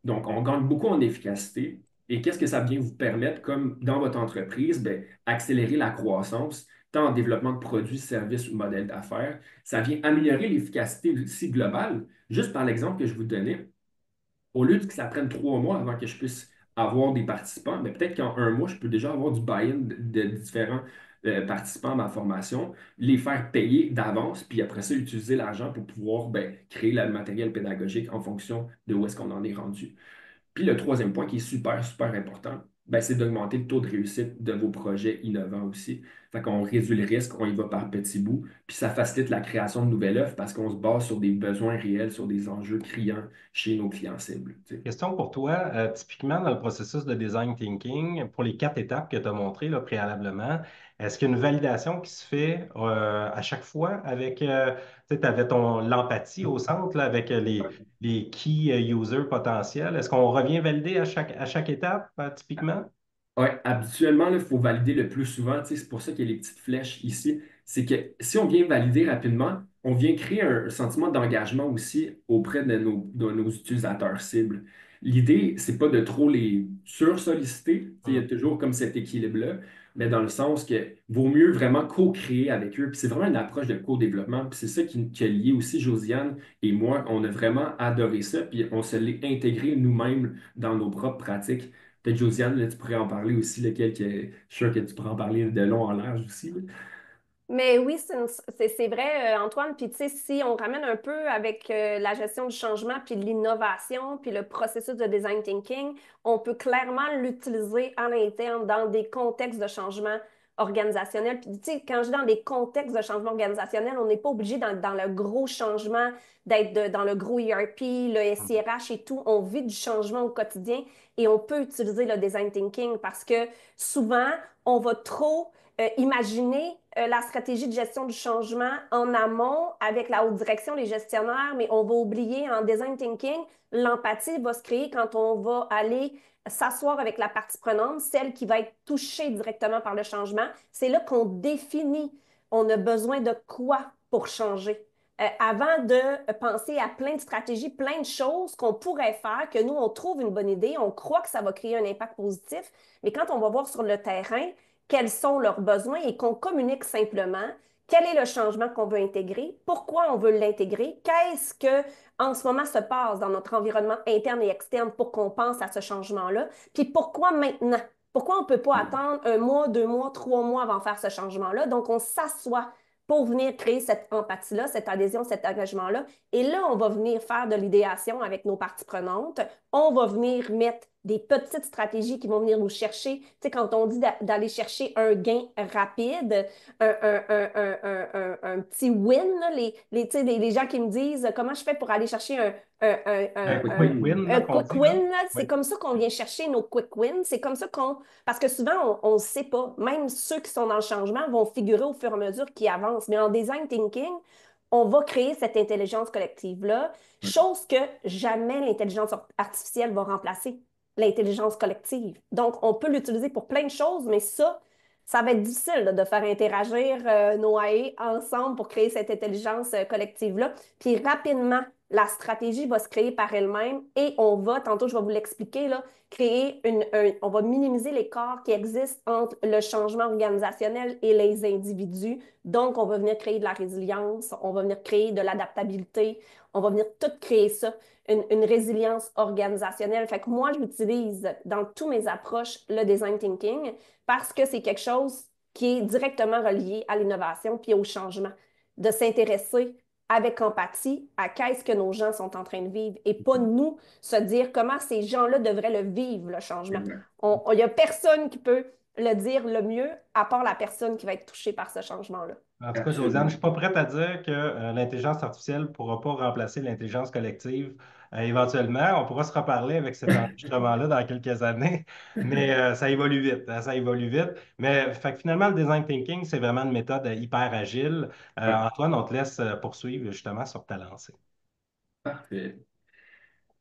Donc, on gagne beaucoup en efficacité. Et qu'est-ce que ça vient vous permettre, comme dans votre entreprise, ben, accélérer la croissance, tant en développement de produits, services ou modèles d'affaires. Ça vient améliorer l'efficacité aussi globale. Juste par l'exemple que je vous donnais, au lieu que ça prenne 3 mois avant que je puisse avoir des participants, mais peut-être qu'en un mois, je peux déjà avoir du buy-in de différents participants à ma formation, les faire payer d'avance, puis après ça, utiliser l'argent pour pouvoir ben, créer le matériel pédagogique en fonction de où est-ce qu'on en est rendu. Puis le troisième point qui est super, super important, ben, c'est d'augmenter le taux de réussite de vos projets innovants aussi. Fait qu'on réduit le risque, on y va par petits bouts, puis ça facilite la création de nouvelles offres parce qu'on se base sur des besoins réels, sur des enjeux criants chez nos clients cibles. Tu sais. Question pour toi, typiquement dans le processus de design thinking, pour les 4 étapes que tu as montrées là, préalablement, est-ce qu'il y a une validation qui se fait à chaque fois avec, tu avais l'empathie au centre là, avec les key users potentiels. Est-ce qu'on revient valider à chaque étape, typiquement? Oui, habituellement, il faut valider le plus souvent. Tu sais, c'est pour ça qu'il y a les petites flèches ici. C'est que si on vient valider rapidement, on vient créer un sentiment d'engagement aussi auprès de nos utilisateurs cibles. L'idée, c'est pas de trop les sursolliciter. Tu sais, il y a toujours comme cet équilibre-là, mais dans le sens que vaut mieux vraiment co-créer avec eux. Puis c'est vraiment une approche de co-développement. Puis c'est ça qui a lié aussi Josiane et moi. On a vraiment adoré ça. Puis on se l'est intégré nous-mêmes dans nos propres pratiques. Peut-être Josiane, là, tu pourrais en parler aussi, lequel que, je suis sûr que tu pourrais en parler de long en large aussi. Là. Mais oui, c'est vrai, Antoine. Puis, tu sais, si on ramène un peu avec la gestion du changement, puis l'innovation, puis le processus de design thinking, on peut clairement l'utiliser en interne dans des contextes de changement organisationnel. Puis, tu sais, quand je dis dans des contextes de changement organisationnel, on n'est pas obligé dans le gros changement d'être dans le gros ERP, le SIRH et tout. On vit du changement au quotidien et on peut utiliser le design thinking parce que souvent, on va trop imaginer la stratégie de gestion du changement en amont avec la haute direction, les gestionnaires, mais on va oublier en design thinking, l'empathie va se créer quand on va aller s'asseoir avec la partie prenante, celle qui va être touchée directement par le changement. C'est là qu'on définit on a besoin de quoi pour changer. Avant de penser à plein de stratégies, plein de choses qu'on pourrait faire, que nous, on trouve une bonne idée, on croit que ça va créer un impact positif, mais quand on va voir sur le terrain, quels sont leurs besoins et qu'on communique simplement quel est le changement qu'on veut intégrer, pourquoi on veut l'intégrer, qu'est-ce que en ce moment se passe dans notre environnement interne et externe pour qu'on pense à ce changement-là, puis pourquoi maintenant? Pourquoi on ne peut pas attendre 1 mois, 2 mois, 3 mois avant de faire ce changement-là? Donc, on s'assoit pour venir créer cette empathie-là, cette adhésion, cet engagement-là. Et là, on va venir faire de l'idéation avec nos parties prenantes. On va venir mettre des petites stratégies qui vont venir nous chercher. Tu sais, quand on dit d'aller chercher un gain rapide, un petit win, là, tu sais, les gens qui me disent comment je fais pour aller chercher un, un, Un un, quick un, win là, un qu'on quick dit, là. win, là, Oui. c'est comme ça qu'on vient chercher nos quick wins. C'est comme ça qu'on. Parce que souvent, on ne sait pas. Même ceux qui sont dans le changement vont figurer au fur et à mesure qu'ils avancent. Mais en design thinking, on va créer cette intelligence collective-là, chose que jamais l'intelligence artificielle va remplacer l'intelligence collective. Donc, on peut l'utiliser pour plein de choses, mais ça va être difficile là, de faire interagir nos AI ensemble pour créer cette intelligence collective-là. Puis rapidement, la stratégie va se créer par elle-même et on va, tantôt je vais vous l'expliquer, là, on va minimiser l'écart qui existe entre le changement organisationnel et les individus. Donc, on va venir créer de la résilience, on va venir créer de l'adaptabilité, on va venir tout créer ça, une résilience organisationnelle. Fait que moi, j'utilise dans tous mes approches le design thinking parce que c'est quelque chose qui est directement relié à l'innovation puis au changement. De s'intéresser avec empathie à qu'est-ce que nos gens sont en train de vivre et pas nous se dire comment ces gens-là devraient le vivre, le changement. Exact. Il n'y a personne qui peut le dire le mieux à part la personne qui va être touchée par ce changement-là. En tout cas, Josiane, je ne Absolument. suis pas prête à dire que l'intelligence artificielle ne pourra pas remplacer l'intelligence collective. Éventuellement, on pourra se reparler avec cet enregistrement-là dans quelques années, mais ça évolue vite, hein, ça évolue vite. Mais fait que finalement, le design thinking, c'est vraiment une méthode hyper agile. Ouais, Antoine, on te laisse poursuivre justement sur ta lancée. parfait.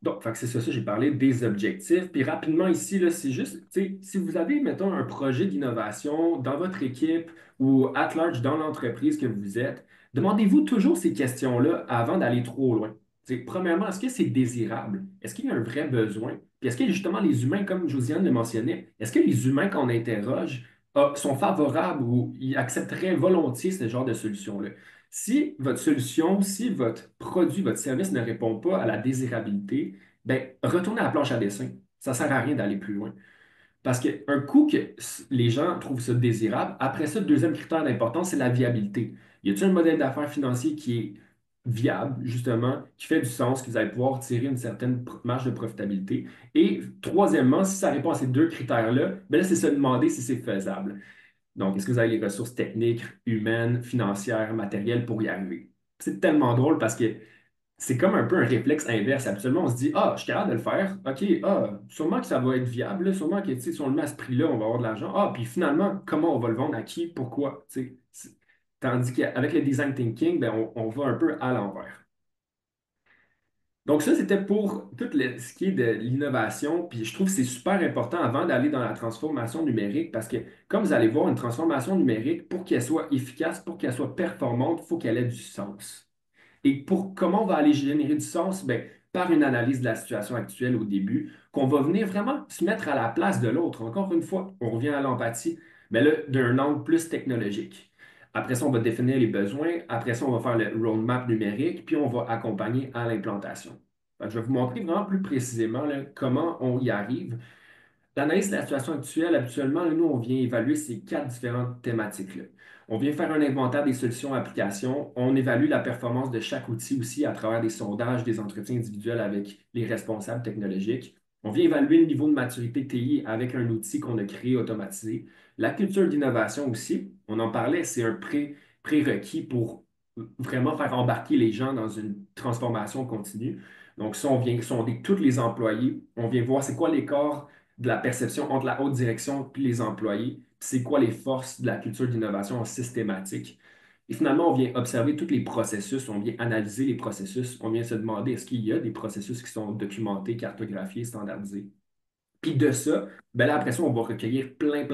Donc, fait que c'est ça, j'ai parlé des objectifs. Puis rapidement ici, là, c'est juste, tu sais, si vous avez, mettons, un projet d'innovation dans votre équipe ou at large dans l'entreprise que vous êtes, demandez-vous toujours ces questions-là avant d'aller trop loin. Tu sais, premièrement, est-ce que c'est désirable? Est-ce qu'il y a un vrai besoin? Puis est-ce que justement les humains, comme Josiane le mentionnait, est-ce que les humains qu'on interroge sont favorables ou ils accepteraient volontiers ce genre de solution-là? Si votre solution, si votre produit, votre service ne répond pas à la désirabilité, ben, retournez à la planche à dessin. Ça ne sert à rien d'aller plus loin. Parce qu'un coup que les gens trouvent ça désirable, après ça, le deuxième critère d'importance, c'est la viabilité. Y a-t-il un modèle d'affaires financier qui est viable, justement, qui fait du sens, que vous allez pouvoir tirer une certaine marge de profitabilité. Et troisièmement, si ça répond à ces deux critères-là, ben là, c'est se demander si c'est faisable. Donc, est-ce que vous avez les ressources techniques, humaines, financières, matérielles pour y arriver? C'est tellement drôle parce que c'est comme un peu un réflexe inverse. Habituellement, on se dit, ah, je suis capable de le faire. OK, ah, sûrement que ça va être viable. Là. Sûrement que, tu sais, si on le met à ce prix-là, on va avoir de l'argent. Ah, puis finalement, comment on va le vendre, à qui, pourquoi? Tu sais, tandis qu'avec le design thinking, ben, on va un peu à l'envers. Donc ça, c'était pour ce qui est de l'innovation. Puis je trouve que c'est super important avant d'aller dans la transformation numérique parce que, comme vous allez voir, une transformation numérique, pour qu'elle soit efficace, pour qu'elle soit performante, il faut qu'elle ait du sens. Et pour comment on va aller générer du sens? Ben, par une analyse de la situation actuelle au début, qu'on va venir vraiment se mettre à la place de l'autre. Encore une fois, on revient à l'empathie, mais là, d'un angle plus technologique. Après ça, on va définir les besoins. Après ça, on va faire le roadmap numérique, puis on va accompagner à l'implantation. Fait que je vais vous montrer vraiment plus précisément là, comment on y arrive. L'analyse de la situation actuelle, habituellement, nous, on vient évaluer ces quatre différentes thématiques-là. On vient faire un inventaire des solutions applications. On évalue la performance de chaque outil aussi à travers des sondages, des entretiens individuels avec les responsables technologiques. On vient évaluer le niveau de maturité TI avec un outil qu'on a créé automatisé. La culture d'innovation aussi, on en parlait, c'est un prérequis pour vraiment faire embarquer les gens dans une transformation continue. Donc, ça, on vient sonder tous les employés. On vient voir c'est quoi l'écart de la perception entre la haute direction puis les employés, puis c'est quoi les forces de la culture d'innovation systématique. Et finalement, on vient observer tous les processus, on vient analyser les processus, on vient se demander est-ce qu'il y a des processus qui sont documentés, cartographiés, standardisés. Puis de ça, ben là, après ça, on va recueillir plein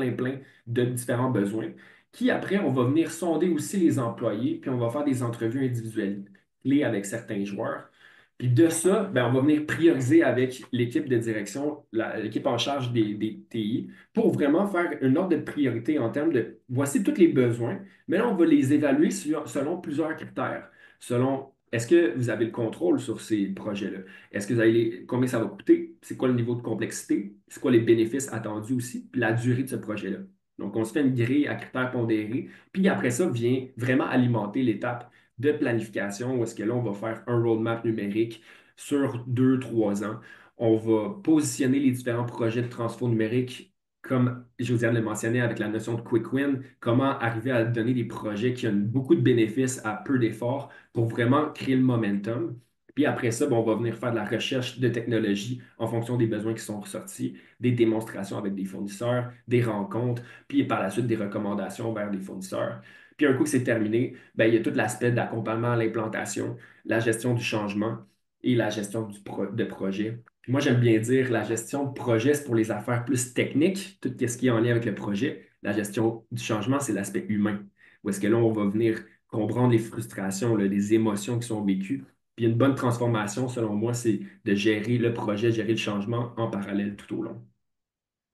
de différents besoins, qui après, on va venir sonder aussi les employés, puis on va faire des entrevues individuelles clés avec certains joueurs. Puis de ça, ben, on va venir prioriser avec l'équipe de direction, l'équipe en charge des TI, pour vraiment faire une ordre de priorité en termes de voici tous les besoins, mais là, on va les évaluer selon plusieurs critères, selon est-ce que vous avez le contrôle sur ces projets-là? Est-ce que vous avez combien ça va coûter? C'est quoi le niveau de complexité? C'est quoi les bénéfices attendus aussi? Puis la durée de ce projet-là. Donc, on se fait une grille à critères pondérés. Puis après ça, vient vraiment alimenter l'étape de planification où est-ce que là, on va faire un roadmap numérique sur 2, 3 ans. On va positionner les différents projets de transfert numérique comme Josiane l'a mentionné avec la notion de quick win, comment arriver à donner des projets qui ont beaucoup de bénéfices à peu d'efforts pour vraiment créer le momentum. Puis après ça, ben, on va venir faire de la recherche de technologie en fonction des besoins qui sont ressortis, des démonstrations avec des fournisseurs, des rencontres, puis par la suite des recommandations vers des fournisseurs. Puis un coup que c'est terminé, ben, il y a tout l'aspect d'accompagnement à l'implantation, la gestion du changement et la gestion de projet. Puis moi, j'aime bien dire la gestion de projet, c'est pour les affaires plus techniques, tout ce qui est en lien avec le projet. La gestion du changement, c'est l'aspect humain. Où est-ce que là, on va venir comprendre les frustrations, là, les émotions qui sont vécues. Puis une bonne transformation, selon moi, c'est de gérer le projet, gérer le changement en parallèle tout au long.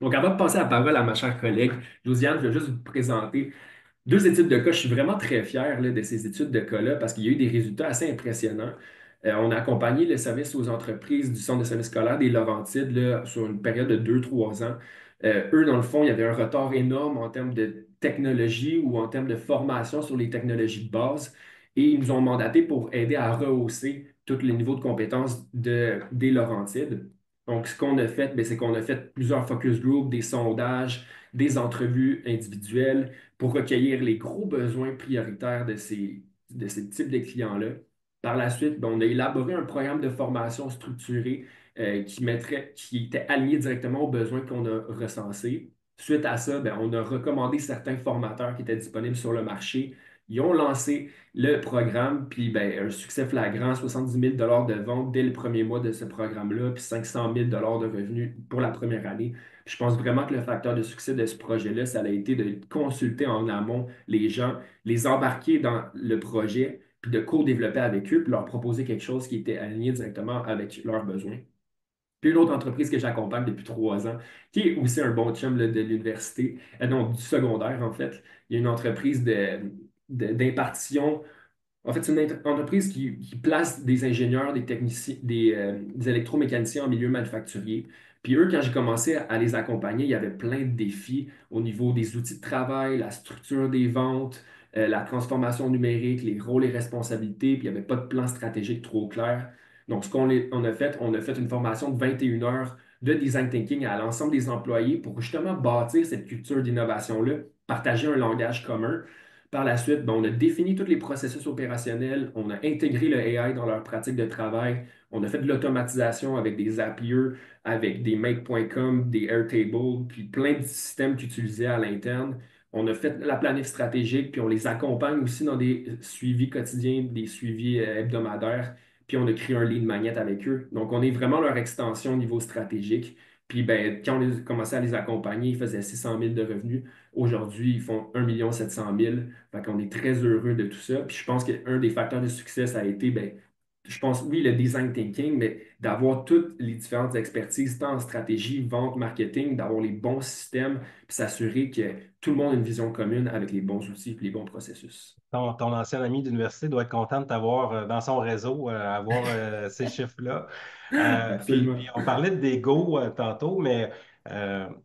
Donc, avant de passer la parole à ma chère collègue Josiane, je vais juste vous présenter deux études de cas. Je suis vraiment très fier là, de ces études de cas-là parce qu'il y a eu des résultats assez impressionnants. On a accompagné le service aux entreprises du Centre de service scolaire des Laurentides là, sur une période de 2, 3 ans. Eux, dans le fond, il y avait un retard énorme en termes de technologie ou en termes de formation sur les technologies de base. Et ils nous ont mandaté pour aider à rehausser tous les niveaux de compétences des Laurentides. Donc, ce qu'on a fait, ben, c'est qu'on a fait plusieurs focus groups, des sondages, des entrevues individuelles pour recueillir les gros besoins prioritaires de ces types de clients-là. Par la suite, ben, on a élaboré un programme de formation structuré qui était aligné directement aux besoins qu'on a recensés. Suite à ça, ben, on a recommandé certains formateurs qui étaient disponibles sur le marché. Ils ont lancé le programme, puis ben, un succès flagrant, 70 000 de vente dès le premier mois de ce programme-là, puis 500 000 de revenus pour la première année. Je pense vraiment que le facteur de succès de ce projet-là, ça a été de consulter en amont les gens, les embarquer dans le projet, puis de co-développer avec eux, puis leur proposer quelque chose qui était aligné directement avec leurs besoins. Puis une autre entreprise que j'accompagne depuis 3 ans, qui est aussi un bon chum là, de l'université, non, du secondaire en fait. Il y a une entreprise d'impartition. En fait, c'est une entreprise qui place des ingénieurs, des techniciens, des électromécaniciens en milieu manufacturier. Puis eux, quand j'ai commencé à les accompagner, il y avait plein de défis au niveau des outils de travail, la structure des ventes, la transformation numérique, les rôles et responsabilités, puis il n'y avait pas de plan stratégique trop clair. Donc, on a fait une formation de 21 heures de design thinking à l'ensemble des employés pour justement bâtir cette culture d'innovation-là, partager un langage commun. Par la suite, ben, on a défini tous les processus opérationnels, on a intégré le AI dans leur pratique de travail, on a fait de l'automatisation avec des Zapier, avec des Make.com, des Airtable, puis plein de systèmes qu'ils utilisaient à l'interne. On a fait la planif stratégique, puis on les accompagne aussi dans des suivis quotidiens, des suivis hebdomadaires, puis on a créé un lead magnet avec eux. Donc, on est vraiment leur extension au niveau stratégique. Puis, ben, quand on a commencé à les accompagner, ils faisaient 600 000 de revenus. Aujourd'hui, ils font 1 700 000. Fait qu'on est très heureux de tout ça. Puis, je pense qu'un des facteurs de succès, ça a été, ben, je pense, oui, le design thinking, mais d'avoir toutes les différentes expertises, tant en stratégie, vente, marketing, d'avoir les bons systèmes, puis s'assurer que tout le monde a une vision commune avec les bons outils et les bons processus. Ton ancien ami d'université doit être content de t'avoir dans son réseau, avoir ces chiffres-là. Puis Absolument. on parlait d'ego tantôt, mais tu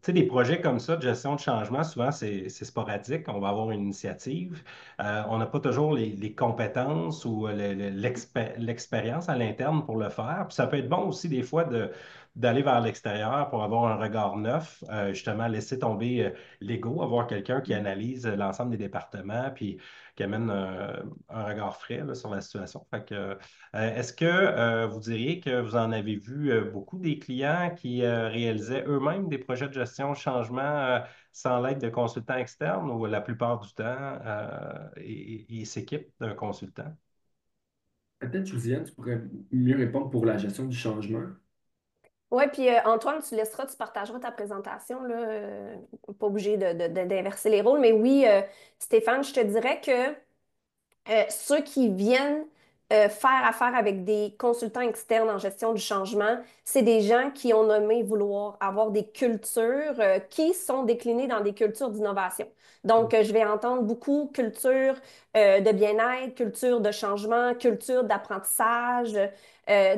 sais, des projets comme ça de gestion de changement, souvent c'est sporadique. On va avoir une initiative. On n'a pas toujours les compétences ou l'expérience à l'interne pour le faire. Puis ça peut être bon aussi des fois d'aller vers l'extérieur pour avoir un regard neuf, justement laisser tomber l'ego, avoir quelqu'un qui analyse l'ensemble des départements, puis qui amène un regard frais là, sur la situation. Fait que, est-ce que vous diriez que vous en avez vu beaucoup des clients qui réalisaient eux-mêmes des projets de gestion de changement sans l'aide de consultants externes ou la plupart du temps, ils s'équipent d'un consultant? Peut-être, Josiane, tu pourrais mieux répondre pour la gestion du changement. Oui, puis Antoine, tu partageras ta présentation, là, pas obligé d'inverser les rôles, mais oui, Stéphane, je te dirais que ceux qui viennent faire affaire avec des consultants externes en gestion du changement, c'est des gens qui ont nommé vouloir avoir des cultures qui sont déclinées dans des cultures d'innovation. Donc, je vais entendre beaucoup culture de bien-être, culture de changement, culture d'apprentissage.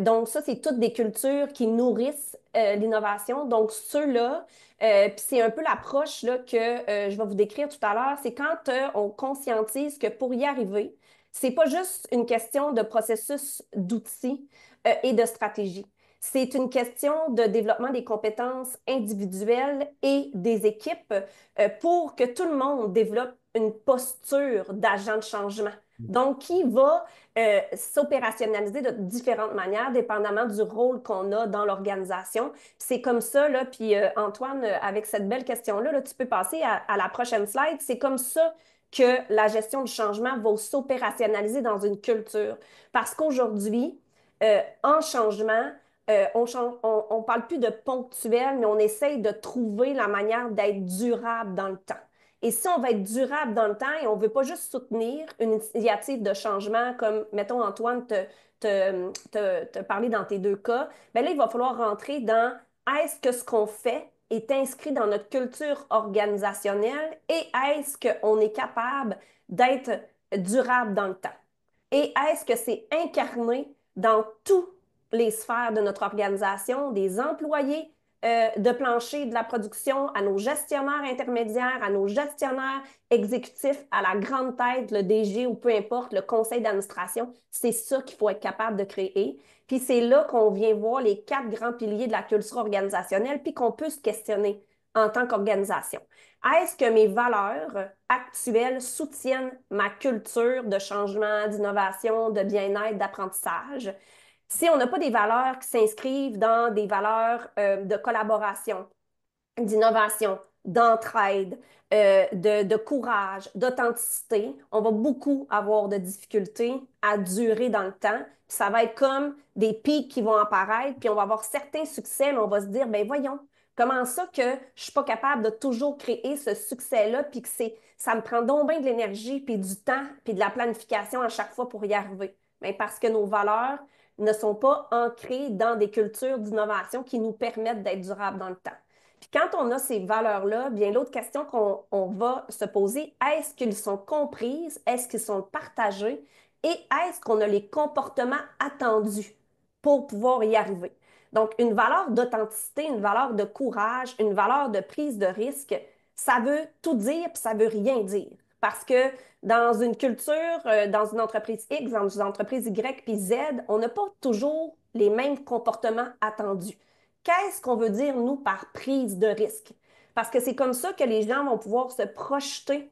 Donc, ça, c'est toutes des cultures qui nourrissent l'innovation. Donc, ceux-là, puis c'est un peu l'approche là, que je vais vous décrire tout à l'heure, c'est quand on conscientise que pour y arriver, c'est pas juste une question de processus d'outils et de stratégie. C'est une question de développement des compétences individuelles et des équipes pour que tout le monde développe une posture d'agent de changement. Donc, qui va s'opérationnaliser de différentes manières, dépendamment du rôle qu'on a dans l'organisation. C'est comme ça, là, puis Antoine, avec cette belle question-là, là, tu peux passer à la prochaine slide. C'est comme ça que la gestion du changement va s'opérationnaliser dans une culture. Parce qu'aujourd'hui, en changement, on ne parle plus de ponctuel, mais on essaye de trouver la manière d'être durable dans le temps. Et si on va être durable dans le temps et on ne veut pas juste soutenir une initiative de changement comme, mettons, Antoine, te parler dans tes deux cas, bien là, il va falloir rentrer dans est-ce que ce qu'on fait est inscrit dans notre culture organisationnelle et est-ce qu'on est capable d'être durable dans le temps? Et est-ce que c'est incarné dans toutes les sphères de notre organisation, des employés de plancher de la production à nos gestionnaires intermédiaires, à nos gestionnaires exécutifs, à la grande tête, le DG ou peu importe, le conseil d'administration? C'est ça qu'il faut être capable de créer. Puis c'est là qu'on vient voir les 4 grands piliers de la culture organisationnelle, puis qu'on peut se questionner en tant qu'organisation. Est-ce que mes valeurs actuelles soutiennent ma culture de changement, d'innovation, de bien-être, d'apprentissage? Si on n'a pas des valeurs qui s'inscrivent dans des valeurs de collaboration, d'innovation, d'entraide, de courage, d'authenticité, on va beaucoup avoir de difficultés à durer dans le temps. Puis ça va être comme des pics qui vont apparaître, puis on va avoir certains succès, mais on va se dire, ben voyons, comment ça que je suis pas capable de toujours créer ce succès-là, puis que ça me prend donc bien de l'énergie, puis du temps, puis de la planification à chaque fois pour y arriver. Mais parce que nos valeurs ne sont pas ancrées dans des cultures d'innovation qui nous permettent d'être durables dans le temps. Puis quand on a ces valeurs-là, bien l'autre question qu'on va se poser, est-ce qu'ils sont comprises, est-ce qu'ils sont partagés et est-ce qu'on a les comportements attendus pour pouvoir y arriver? Donc, une valeur d'authenticité, une valeur de courage, une valeur de prise de risque, ça veut tout dire puis ça veut rien dire. Parce que dans une culture, dans une entreprise X, dans une entreprise Y puis Z, on n'a pas toujours les mêmes comportements attendus. Qu'est-ce qu'on veut dire, nous, par prise de risque? Parce que c'est comme ça que les gens vont pouvoir se projeter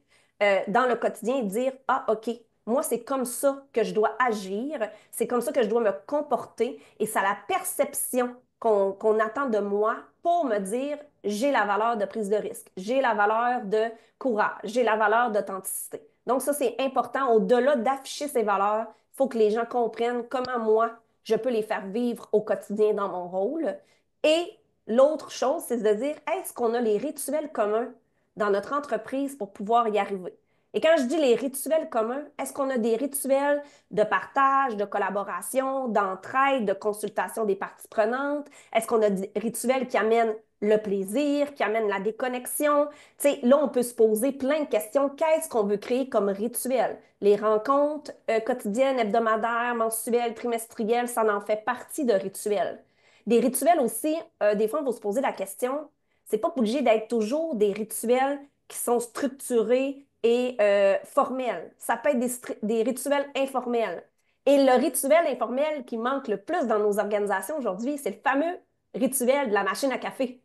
dans le quotidien et dire, ah, OK, moi, c'est comme ça que je dois agir, c'est comme ça que je dois me comporter, et c'est la perception qu'on attend de moi pour me dire, j'ai la valeur de prise de risque, j'ai la valeur de courage, j'ai la valeur d'authenticité. Donc, ça, c'est important. Au-delà d'afficher ces valeurs, il faut que les gens comprennent comment moi, je peux les faire vivre au quotidien dans mon rôle. Et l'autre chose, c'est de dire, est-ce qu'on a les rituels communs dans notre entreprise pour pouvoir y arriver? Et quand je dis les rituels communs, est-ce qu'on a des rituels de partage, de collaboration, d'entraide, de consultation des parties prenantes? Est-ce qu'on a des rituels qui amènent le plaisir, qui amènent la déconnexion? Tu sais, là, on peut se poser plein de questions. Qu'est-ce qu'on veut créer comme rituel? Les rencontres quotidiennes, hebdomadaires, mensuelles, trimestrielles, ça en fait partie de rituels. Des rituels aussi, des fois, on va se poser la question, c'est pas obligé d'être toujours des rituels qui sont structurés et formels. Ça peut être des rituels informels. Et le rituel informel qui manque le plus dans nos organisations aujourd'hui, c'est le fameux rituel de la machine à café.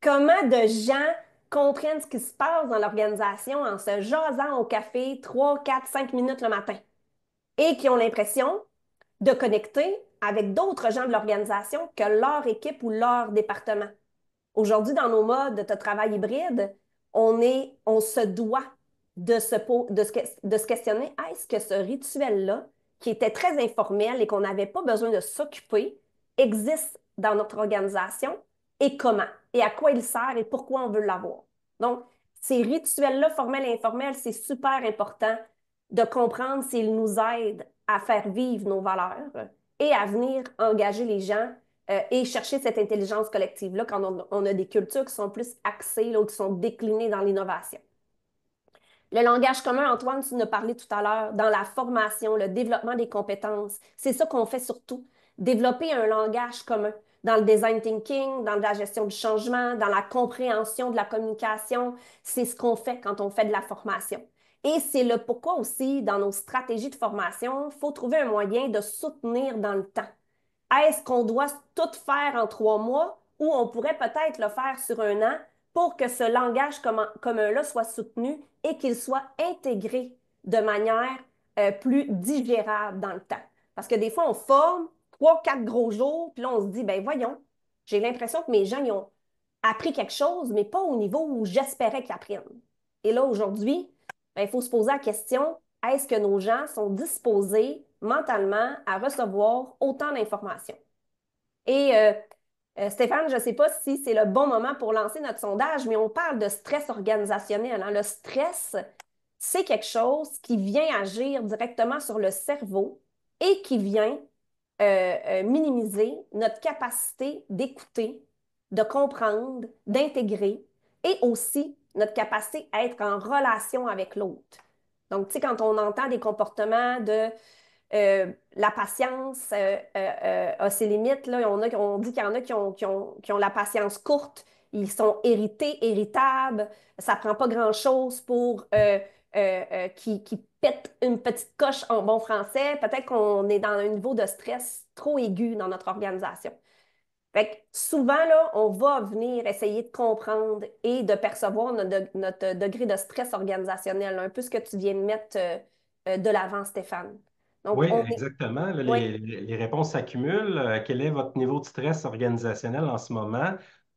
Comment de gens comprennent ce qui se passe dans l'organisation en se jasant au café 3, 4, 5 minutes le matin et qui ont l'impression de connecter avec d'autres gens de l'organisation que leur équipe ou leur département. Aujourd'hui, dans nos modes de travail hybride, on se doit de se questionner, est-ce que ce rituel-là, qui était très informel et qu'on n'avait pas besoin de s'occuper, existe dans notre organisation et comment, et à quoi il sert et pourquoi on veut l'avoir. Donc, ces rituels-là, formels et informels, c'est super important de comprendre s'ils nous aident à faire vivre nos valeurs et à venir engager les gens et chercher cette intelligence collective-là quand on a des cultures qui sont plus axées, là, ou qui sont déclinées dans l'innovation. Le langage commun, Antoine, tu nous as parlé tout à l'heure, dans la formation, le développement des compétences, c'est ça qu'on fait surtout, développer un langage commun dans le design thinking, dans la gestion du changement, dans la compréhension de la communication, c'est ce qu'on fait quand on fait de la formation. Et c'est le pourquoi aussi, dans nos stratégies de formation, il faut trouver un moyen de soutenir dans le temps. Est-ce qu'on doit tout faire en 3 mois ou on pourrait peut-être le faire sur un an pour que ce langage commun-là soit soutenu et qu'il soit intégré de manière plus digérable dans le temps? Parce que des fois, on forme 3, 4 gros jours, puis là, on se dit, ben voyons, j'ai l'impression que mes gens ils ont appris quelque chose, mais pas au niveau où j'espérais qu'ils apprennent. Et là, aujourd'hui, ben, il faut se poser la question, est-ce que nos gens sont disposés mentalement à recevoir autant d'informations? Et Stéphane, je ne sais pas si c'est le bon moment pour lancer notre sondage, mais on parle de stress organisationnel, hein. Le stress, c'est quelque chose qui vient agir directement sur le cerveau et qui vient minimiser notre capacité d'écouter, de comprendre, d'intégrer et aussi notre capacité à être en relation avec l'autre. Donc, tu sais, quand on entend des comportements de la patience a ses limites, là. On dit qu'il y en a qui ont la patience courte, ils sont irritables, ça prend pas grand-chose pour qui pètent une petite coche en bon français. Peut-être qu'on est dans un niveau de stress trop aigu dans notre organisation. Fait que souvent, là, on va venir essayer de comprendre et de percevoir notre degré de stress organisationnel, un peu ce que tu viens de mettre de l'avant, Stéphane. Donc, Oui, on est... exactement. Là, Oui, les réponses s'accumulent. Quel est votre niveau de stress organisationnel en ce moment?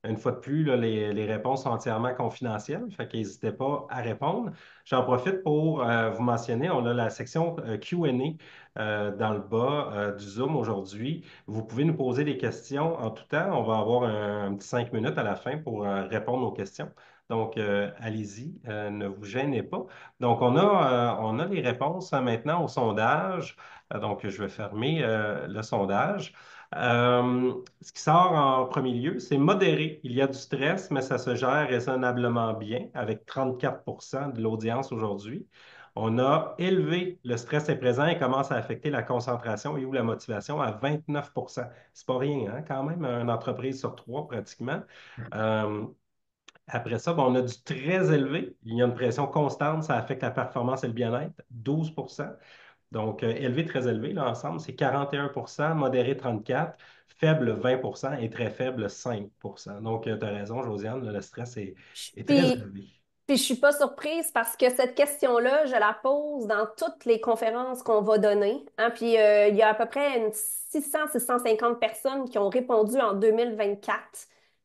Une fois de plus, là, les réponses sont entièrement confidentielles, fait qu'hésitez pas à répondre. J'en profite pour vous mentionner, on a la section Q&A dans le bas du Zoom aujourd'hui. Vous pouvez nous poser des questions en tout temps. On va avoir un petit 5 minutes à la fin pour répondre aux questions. Donc, allez-y, ne vous gênez pas. Donc, on a les réponses maintenant au sondage. Donc, je vais fermer le sondage. Ce qui sort en premier lieu, c'est modéré. Il y a du stress, mais ça se gère raisonnablement bien avec 34 de l'audience aujourd'hui. On a élevé, le stress est présent et commence à affecter la concentration et ou la motivation à 29. C'est pas rien, hein, quand même, une entreprise sur 3 pratiquement. Euh, Après ça, ben, on a du très élevé. Il y a une pression constante, ça affecte la performance et le bien-être, 12%. Donc, élevé, très élevé, là, ensemble, c'est 41%, modéré, 34%, faible, 20% et très faible, 5%. Donc, tu as raison, Josiane, le stress est très Puis, élevé. puis je suis pas surprise parce que cette question-là, je la pose dans toutes les conférences qu'on va donner, hein. Puis il y a à peu près 600-650 personnes qui ont répondu en 2024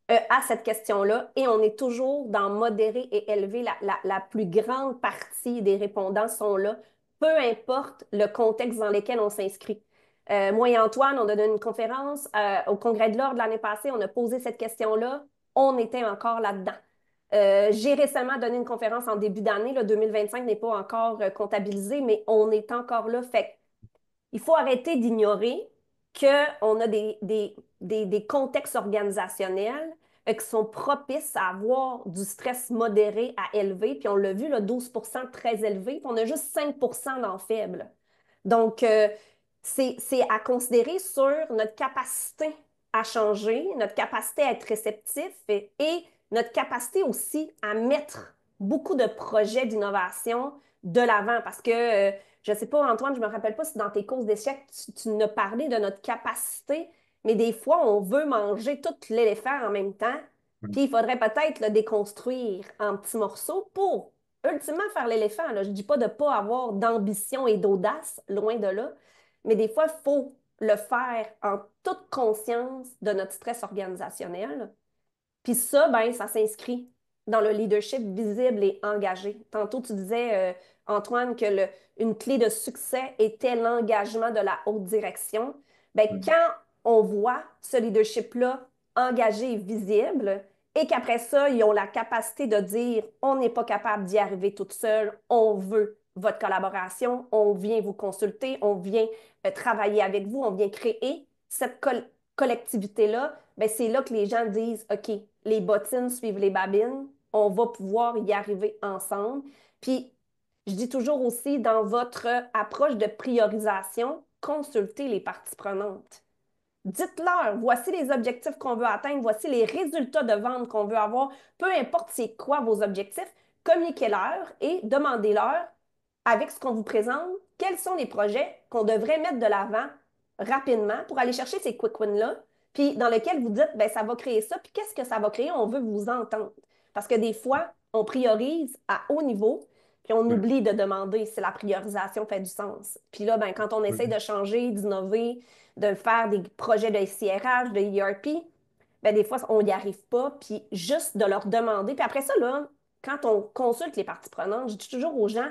à cette question-là et on est toujours dans modéré et élevé. La plus grande partie des répondants sont là, peu importe le contexte dans lequel on s'inscrit. Moi et Antoine, on a donné une conférence au Congrès de l'Ordre l'année passée, on a posé cette question-là, on était encore là-dedans. J'ai récemment donné une conférence en début d'année. Là, 2025 n'est pas encore comptabilisé, mais on est encore là. Fait il faut arrêter d'ignorer qu'on a des contextes organisationnels qui sont propices à avoir du stress modéré à élevé. Puis on l'a vu, là, 12% très élevé, puis on a juste 5% dans faible. Donc, c'est à considérer sur notre capacité à changer, notre capacité à être réceptif et notre capacité aussi à mettre beaucoup de projets d'innovation de l'avant. Parce que, je ne sais pas, Antoine, je ne me rappelle pas si dans tes causes d'échecs, tu nous as parlé de notre capacité, mais des fois, on veut manger tout l'éléphant en même temps. Puis il faudrait peut-être le déconstruire en petits morceaux pour ultimement faire l'éléphant. Là. Je ne dis pas de ne pas avoir d'ambition et d'audace, loin de là, mais des fois, il faut le faire en toute conscience de notre stress organisationnel. Puis ça, ben, ça s'inscrit dans le leadership visible et engagé. Tantôt, tu disais, Antoine, que une clé de succès était l'engagement de la haute direction. Ben, quand on voit ce leadership-là engagé et visible, et qu'après ça, ils ont la capacité de dire, on n'est pas capable d'y arriver toute seule, on veut votre collaboration, on vient vous consulter, on vient travailler avec vous, on vient créer cette collectivité-là, ben c'est là que les gens disent, OK, les bottines suivent les babines, on va pouvoir y arriver ensemble. Puis, je dis toujours aussi, dans votre approche de priorisation, consultez les parties prenantes. Dites-leur, voici les objectifs qu'on veut atteindre, voici les résultats de vente qu'on veut avoir, peu importe c'est quoi vos objectifs, communiquez-leur et demandez-leur, avec ce qu'on vous présente, quels sont les projets qu'on devrait mettre de l'avant rapidement pour aller chercher ces quick wins-là, puis dans lesquels vous dites, ben ça va créer ça, puis qu'est-ce que ça va créer? On veut vous entendre. Parce que des fois, on priorise à haut niveau, puis on Ouais. oublie de demander si la priorisation fait du sens. Puis là, ben, quand on essaie de changer, d'innover, de faire des projets de CRH, de ERP, ben, des fois, on n'y arrive pas. Puis juste de leur demander. Puis après ça, là, quand on consulte les parties prenantes, je dis toujours aux gens,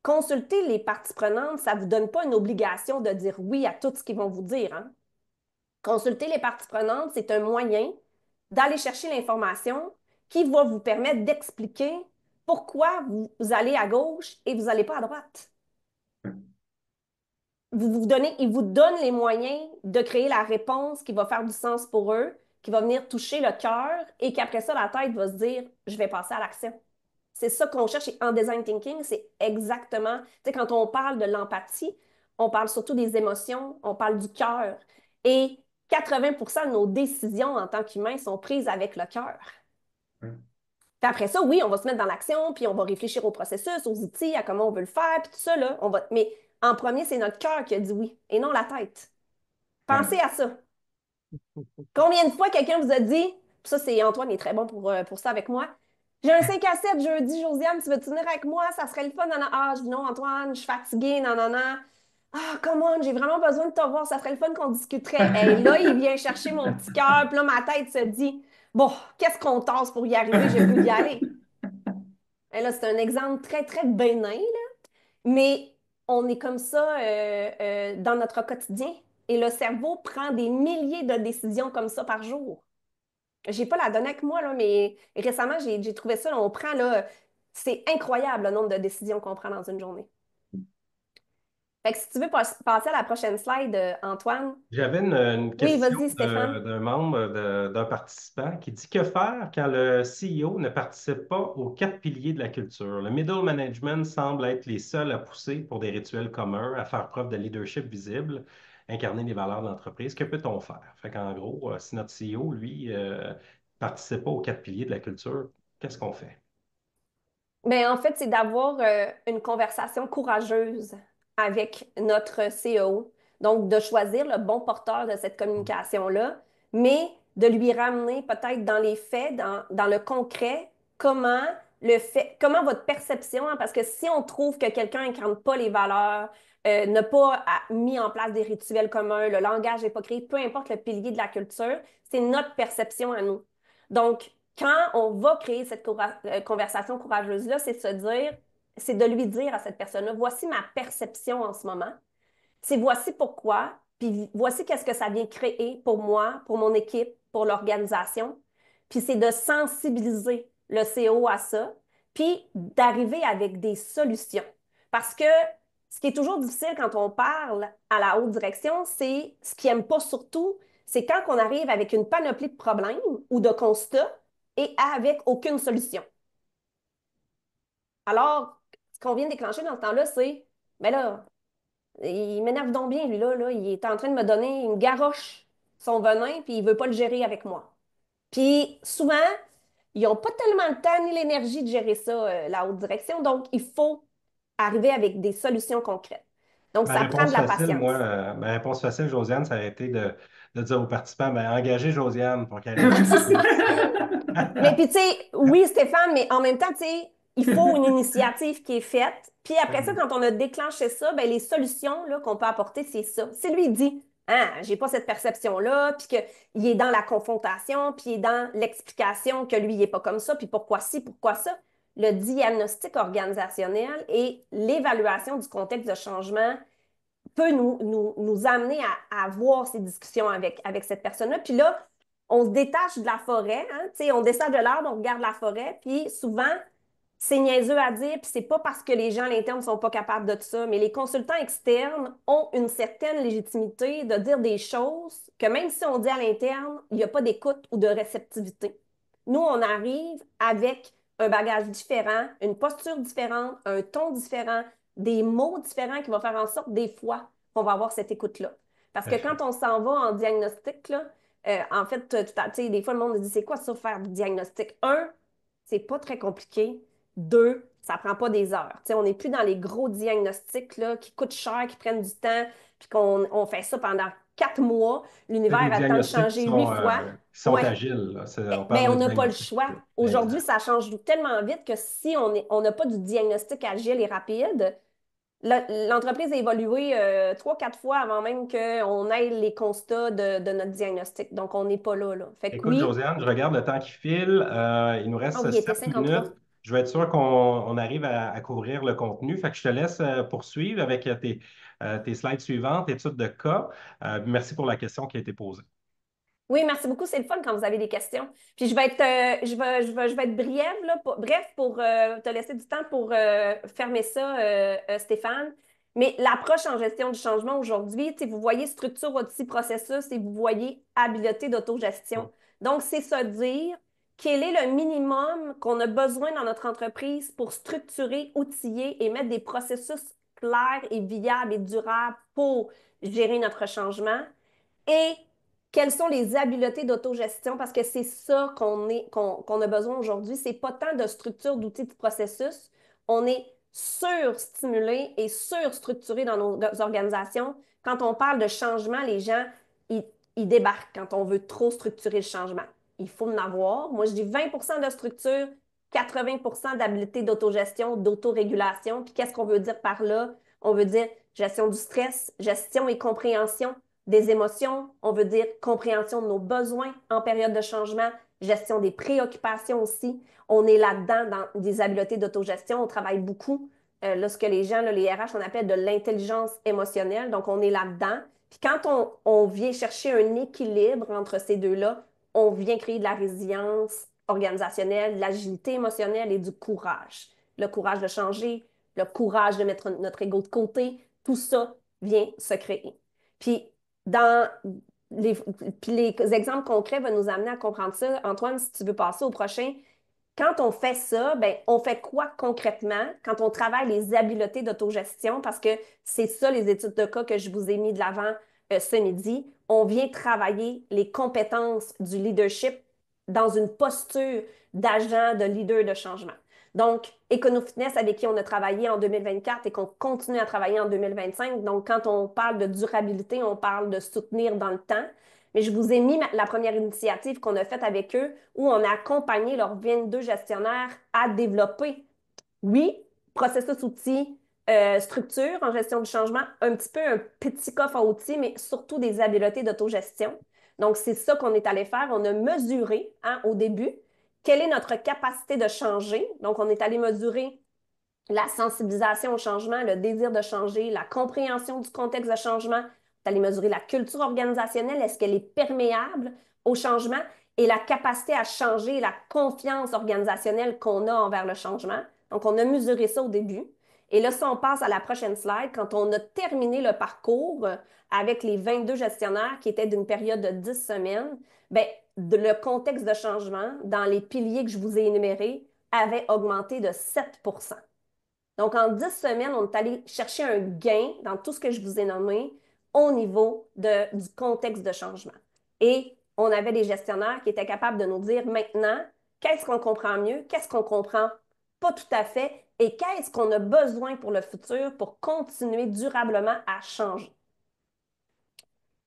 consulter les parties prenantes, ça ne vous donne pas une obligation de dire oui à tout ce qu'ils vont vous dire, hein. Consulter les parties prenantes, c'est un moyen d'aller chercher l'information qui va vous permettre d'expliquer pourquoi vous allez à gauche et vous n'allez pas à droite. Ils vous donnent les moyens de créer la réponse qui va faire du sens pour eux, qui va venir toucher le cœur et qu'après ça, la tête va se dire, je vais passer à l'action. C'est ça qu'on cherche en design thinking, c'est exactement, tu sais, quand on parle de l'empathie, on parle surtout des émotions, on parle du cœur. Et 80% de nos décisions en tant qu'humains sont prises avec le cœur. Puis après ça, oui, on va se mettre dans l'action, puis on va réfléchir au processus, aux outils, à comment on veut le faire, puis tout ça, là, on va... Mais en premier, c'est notre cœur qui a dit oui, et non la tête. Ouais. Pensez à ça. Combien de fois quelqu'un vous a dit, puis ça, c'est Antoine est très bon pour ça avec moi, j'ai un 5 à 7 jeudi, Josiane, tu veux-tu venir avec moi? Ça serait le fun. Non, non. Ah, je dis non, Antoine, je suis fatiguée. Non, non, non. Ah, come on, j'ai vraiment besoin de te voir. Ça serait le fun qu'on discuterait. Et là, il vient chercher mon petit cœur. Puis là, ma tête se dit, bon, qu'est-ce qu'on tasse pour y arriver? J'ai le goût d'y aller. Et là, c'est un exemple très, très bénin, là. Mais on est comme ça dans notre quotidien. Et le cerveau prend des milliers de décisions comme ça par jour. J'ai pas la donnée avec moi, là, mais récemment, j'ai trouvé ça. Là, on prend, là, c'est incroyable le nombre de décisions qu'on prend dans une journée. Fait que si tu veux passer à la prochaine slide, Antoine. J'avais une Oui, question vas-y, Stéphane. d'un membre, d'un participant qui dit que faire quand le CEO ne participe pas aux quatre piliers de la culture? Le middle management semble être les seuls à pousser pour des rituels communs, à faire preuve de leadership visible, incarner les valeurs de l'entreprise. Que peut-on faire? Fait qu'en gros, si notre CEO, lui, participe pas aux quatre piliers de la culture, Qu'est-ce qu'on fait? Mais en fait, c'est d'avoir une conversation courageuse avec notre CEO. Donc, de choisir le bon porteur de cette communication-là, mais de lui ramener peut-être dans les faits, dans le concret, comment comment votre perception, hein, parce que si on trouve que quelqu'un n'incarne pas les valeurs, n'a pas mis en place des rituels communs, le langage n'est pas créé, peu importe le pilier de la culture, c'est notre perception à nous. Donc, quand on va créer cette conversation courageuse-là, c'est de lui dire à cette personne-là, voici ma perception en ce moment, c'est voici pourquoi, puis voici qu'est-ce que ça vient créer pour moi, pour mon équipe, pour l'organisation. Puis c'est de sensibiliser le CO à ça, puis d'arriver avec des solutions. Parce que ce qui est toujours difficile quand on parle à la haute direction, c'est ce qu'ils n'aiment pas surtout, c'est quand on arrive avec une panoplie de problèmes ou de constats et avec aucune solution. Alors, ce qu'on vient de déclencher dans ce temps-là, c'est, ben là, il m'énerve donc bien, lui, là. Il est en train de me donner une garoche, son venin, puis il veut pas le gérer avec moi. Puis souvent, ils n'ont pas tellement le temps ni l'énergie de gérer ça, la haute direction. Donc, il faut arriver avec des solutions concrètes. Donc, ça prend de la patience. Ma réponse facile, Josiane, ça a été de dire aux participants, ben, engagez Josiane pour qu'elle reste. Mais puis, tu sais, oui, Stéphane, mais en même temps, tu sais, il faut une initiative qui est faite. Puis après ça, quand on a déclenché ça, ben, les solutions là, qu'on peut apporter, c'est ça. Si lui il dit, ah, j'ai pas cette perception-là, puis qu'il est dans la confrontation, puis il est dans l'explication que lui, il est pas comme ça, puis pourquoi ci, pourquoi ça, le diagnostic organisationnel et l'évaluation du contexte de changement peut nous amener à avoir ces discussions avec cette personne-là. Puis là, on se détache de la forêt, hein, tu sais, on descend de l'arbre, on regarde la forêt, puis souvent, c'est niaiseux à dire, puis c'est pas parce que les gens à l'interne sont pas capables de ça, mais les consultants externes ont une certaine légitimité de dire des choses que même si on dit à l'interne, il n'y a pas d'écoute ou de réceptivité. Nous, on arrive avec un bagage différent, une posture différente, un ton différent, des mots différents qui vont faire en sorte des fois qu'on va avoir cette écoute-là. Parce que quand Parfait. on s'en va en diagnostic, là, en fait, des fois, le monde me dit, c'est quoi ça, faire du diagnostic? Un, c'est pas très compliqué. Deux, ça prend pas des heures. On n'est plus dans les gros diagnostics là, qui coûtent cher, qui prennent du temps, puis qu'on fait ça pendant 4 mois. C'est L'univers des a le temps de diagnostics changer 8 fois. qui sont Ouais. agiles, là. On Ben, parle on de n'a pas le diagnostics. choix. Aujourd'hui, Exact. ça change tellement vite que si on n'a pas du diagnostic agile et rapide, l'entreprise a évolué 3, 4 fois avant même qu'on ait les constats de notre diagnostic. Donc, on n'est pas là, là. Fait que Écoute, oui, Josiane, je regarde le temps qui file. Il nous ah reste oui, il était 7 minutes. 53. Je vais être sûr qu'on arrive à couvrir le contenu. Fait que je te laisse poursuivre avec tes slides suivantes, études de cas. Merci pour la question qui a été posée. Oui, merci beaucoup. C'est le fun quand vous avez des questions. Puis je vais être, je vais être brève, là, bref, pour te laisser du temps pour fermer ça, Stéphane. Mais l'approche en gestion du changement aujourd'hui, tu sais, vous voyez structure, outils, processus et vous voyez habileté d'autogestion. Donc, c'est se dire quel est le minimum qu'on a besoin dans notre entreprise pour structurer, outiller et mettre des processus clairs et viables et durables pour gérer notre changement et quelles sont les habiletés d'autogestion, parce que c'est ça qu'on a besoin aujourd'hui. C'est pas tant de structure, d'outils, de processus. On est surstimulé et surstructuré dans nos organisations. Quand on parle de changement, les gens, ils, ils débarquent quand on veut trop structurer le changement. Il faut en avoir. Moi, je dis 20 de structure, 80 d'habileté d'autogestion, d'autorégulation. Puis qu'est-ce qu'on veut dire par là? On veut dire gestion du stress, gestion et compréhension des émotions, on veut dire compréhension de nos besoins en période de changement, gestion des préoccupations aussi. On est là-dedans dans des habiletés d'autogestion, on travaille beaucoup. Là, ce que les gens, là, les RH, on appelle de l'intelligence émotionnelle. Donc, on est là-dedans. Puis quand on vient chercher un équilibre entre ces deux-là, on vient créer de la résilience organisationnelle, de l'agilité émotionnelle et du courage. Le courage de changer, le courage de mettre notre ego de côté, tout ça vient se créer. Puis dans les, puis les exemples concrets vont nous amener à comprendre ça. Antoine, si tu veux passer au prochain, quand on fait ça, ben, on fait quoi concrètement quand on travaille les habiletés d'autogestion? Parce que c'est ça les études de cas que je vous ai mis de l'avant ce midi. On vient travailler les compétences du leadership dans une posture d'agents, de leaders de changement. Donc, EconoFitness, avec qui on a travaillé en 2024 et qu'on continue à travailler en 2025. Donc, quand on parle de durabilité, on parle de soutenir dans le temps. Mais je vous ai mis la première initiative qu'on a faite avec eux où on a accompagné leurs 22 gestionnaires à développer, oui, processus outils, structure en gestion du changement, un petit peu un petit coffre à outils, mais surtout des habiletés d'autogestion. Donc, c'est ça qu'on est allé faire. On a mesuré hein, au début quelle est notre capacité de changer. Donc, on est allé mesurer la sensibilisation au changement, le désir de changer, la compréhension du contexte de changement. On est allé mesurer la culture organisationnelle. Est-ce qu'elle est perméable au changement et la capacité à changer, la confiance organisationnelle qu'on a envers le changement. Donc, on a mesuré ça au début. Et là, si on passe à la prochaine slide, quand on a terminé le parcours avec les 22 gestionnaires qui étaient d'une période de 10 semaines, bien, le contexte de changement dans les piliers que je vous ai énumérés avait augmenté de 7. Donc, en 10 semaines, on est allé chercher un gain dans tout ce que je vous ai nommé au niveau du contexte de changement. Et on avait des gestionnaires qui étaient capables de nous dire maintenant, qu'est-ce qu'on comprend mieux, qu'est-ce qu'on comprend pas tout à fait et qu'est-ce qu'on a besoin pour le futur pour continuer durablement à changer.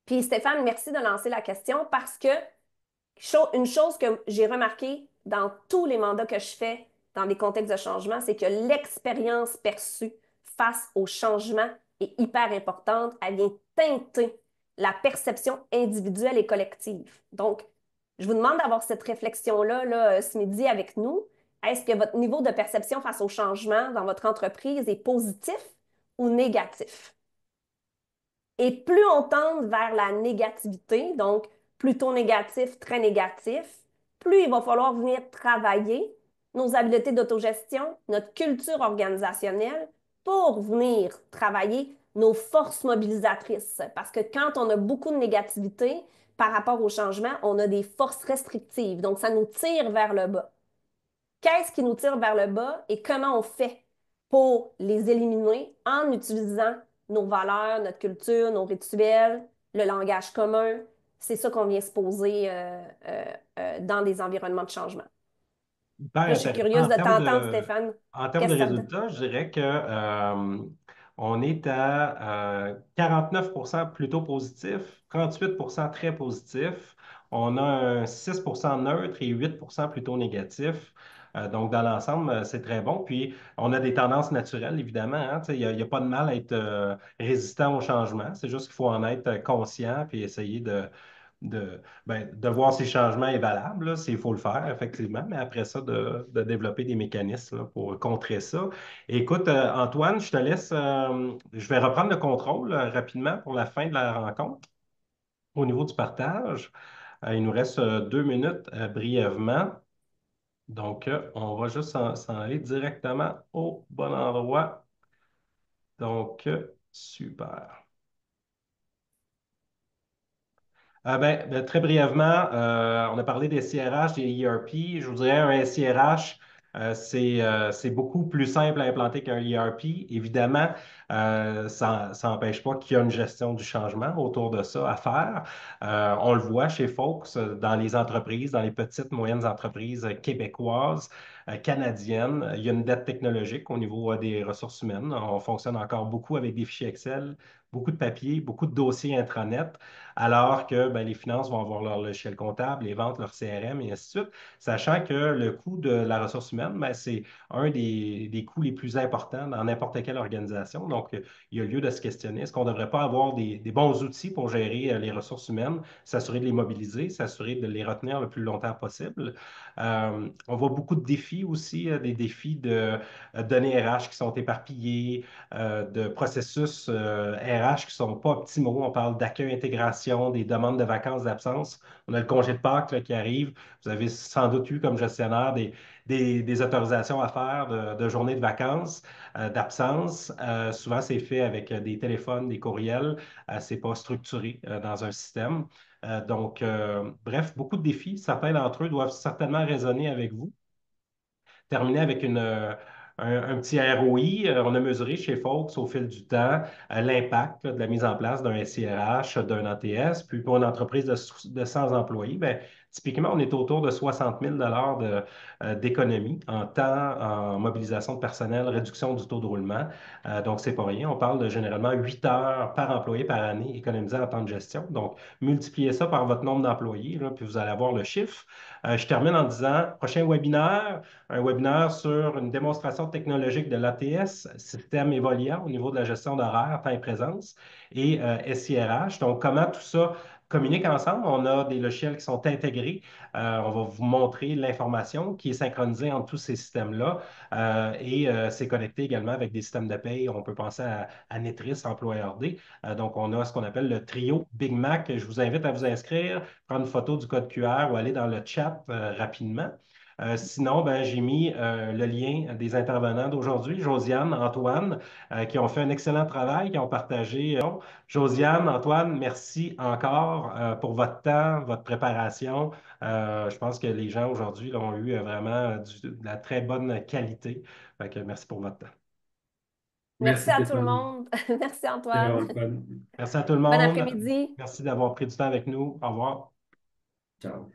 Puis Stéphane, merci de lancer la question parce que une chose que j'ai remarquée dans tous les mandats que je fais dans des contextes de changement, c'est que l'expérience perçue face au changement est hyper importante. Elle vient teinter la perception individuelle et collective. Donc, je vous demande d'avoir cette réflexion-là ce midi avec nous. Est-ce que votre niveau de perception face au changement dans votre entreprise est positif ou négatif? Et plus on tend vers la négativité, donc plutôt négatif, très négatif, plus il va falloir venir travailler nos habiletés d'autogestion, notre culture organisationnelle pour venir travailler nos forces mobilisatrices. Parce que quand on a beaucoup de négativité par rapport au changement, on a des forces restrictives. Donc, ça nous tire vers le bas. Qu'est-ce qui nous tire vers le bas et comment on fait pour les éliminer en utilisant nos valeurs, notre culture, nos rituels, le langage commun. C'est ça qu'on vient se poser dans des environnements de changement. Hyper Là, je suis intéressant. curieuse de t'entendre, Stéphane. En termes de Qu'est-ce que ça te donne? résultats, je dirais que on est à 49% plutôt positif, 38% très positif. On a un 6% neutre et 8% plutôt négatif. Donc, dans l'ensemble, c'est très bon. Puis, on a des tendances naturelles, évidemment. Hein. Il n'y a pas de mal à être résistant au changement. C'est juste qu'il faut en être conscient puis essayer de voir si le changement est valable, là, s'il faut le faire, effectivement, mais après ça, de développer des mécanismes là, pour contrer ça. Écoute, Antoine, je te laisse, je vais reprendre le contrôle rapidement pour la fin de la rencontre au niveau du partage. Il nous reste 2 minutes brièvement. Donc, on va juste s'en aller directement au bon endroit. Donc, super. Très brièvement, on a parlé des SIRH, des ERP. Je vous dirais un SIRH, c'est beaucoup plus simple à implanter qu'un ERP. Évidemment, ça n'empêche pas qu'il y a une gestion du changement autour de ça à faire. On le voit chez Fox, dans les entreprises, dans les petites, moyennes entreprises québécoises, canadiennes. Il y a une dette technologique au niveau des ressources humaines. On fonctionne encore beaucoup avec des fichiers Excel, beaucoup de papier, beaucoup de dossiers intranet alors que ben, les finances vont avoir leur logiciel comptable, les ventes, leur CRM et ainsi de suite, sachant que le coût de la ressource humaine, ben, c'est un des coûts les plus importants dans n'importe quelle organisation. Donc, il y a lieu de se questionner, est-ce qu'on ne devrait pas avoir des bons outils pour gérer les ressources humaines, s'assurer de les mobiliser, s'assurer de les retenir le plus longtemps possible. On voit beaucoup de défis aussi, des défis de données RH qui sont éparpillées, de processus RH qui ne sont pas optimaux. On parle d'accueil-intégration, des demandes de vacances, d'absence. On a le congé de Pâques là, qui arrive. Vous avez sans doute eu comme gestionnaire des autorisations à faire de journées de vacances, d'absence. Souvent, c'est fait avec des téléphones, des courriels. C'est pas structuré dans un système. Bref, beaucoup de défis. Certains d'entre eux doivent certainement résonner avec vous. Terminer avec un petit ROI. On a mesuré chez Fox au fil du temps l'impact de la mise en place d'un SIRH, d'un ATS. Puis pour une entreprise de 100 employés, ben, Typiquement, on est autour de 60 000 d'économie en temps, en mobilisation de personnel, réduction du taux de roulement. Donc, c'est pas rien. On parle de généralement 8 heures par employé par année économisées en temps de gestion. Donc, multipliez ça par votre nombre d'employés, là, puis vous allez avoir le chiffre. Je termine en disant, prochain webinaire, un webinaire sur une démonstration technologique de l'ATS, système Evolia au niveau de la gestion d'horaire, temps et présence, et SIRH. Donc, comment tout ça communique ensemble. On a des logiciels qui sont intégrés. On va vous montrer l'information qui est synchronisée entre tous ces systèmes-là et c'est connecté également avec des systèmes de paye. On peut penser à Netris, Employeur D. Donc, on a ce qu'on appelle le trio Big Mac. Je vous invite à vous inscrire, prendre une photo du code QR ou aller dans le chat rapidement. Sinon, ben, j'ai mis le lien des intervenants d'aujourd'hui, Josiane, Antoine, qui ont fait un excellent travail, qui ont partagé. Josiane, Antoine, merci encore pour votre temps, votre préparation. Je pense que les gens aujourd'hui ont eu vraiment de la très bonne qualité. Fait que merci pour votre temps. Merci Merci à tout le Stéphane. monde. Merci C'était Antoine. vraiment le fun. Merci à tout le Bon monde. après-midi. Merci d'avoir pris du temps avec nous. Au revoir. Ciao.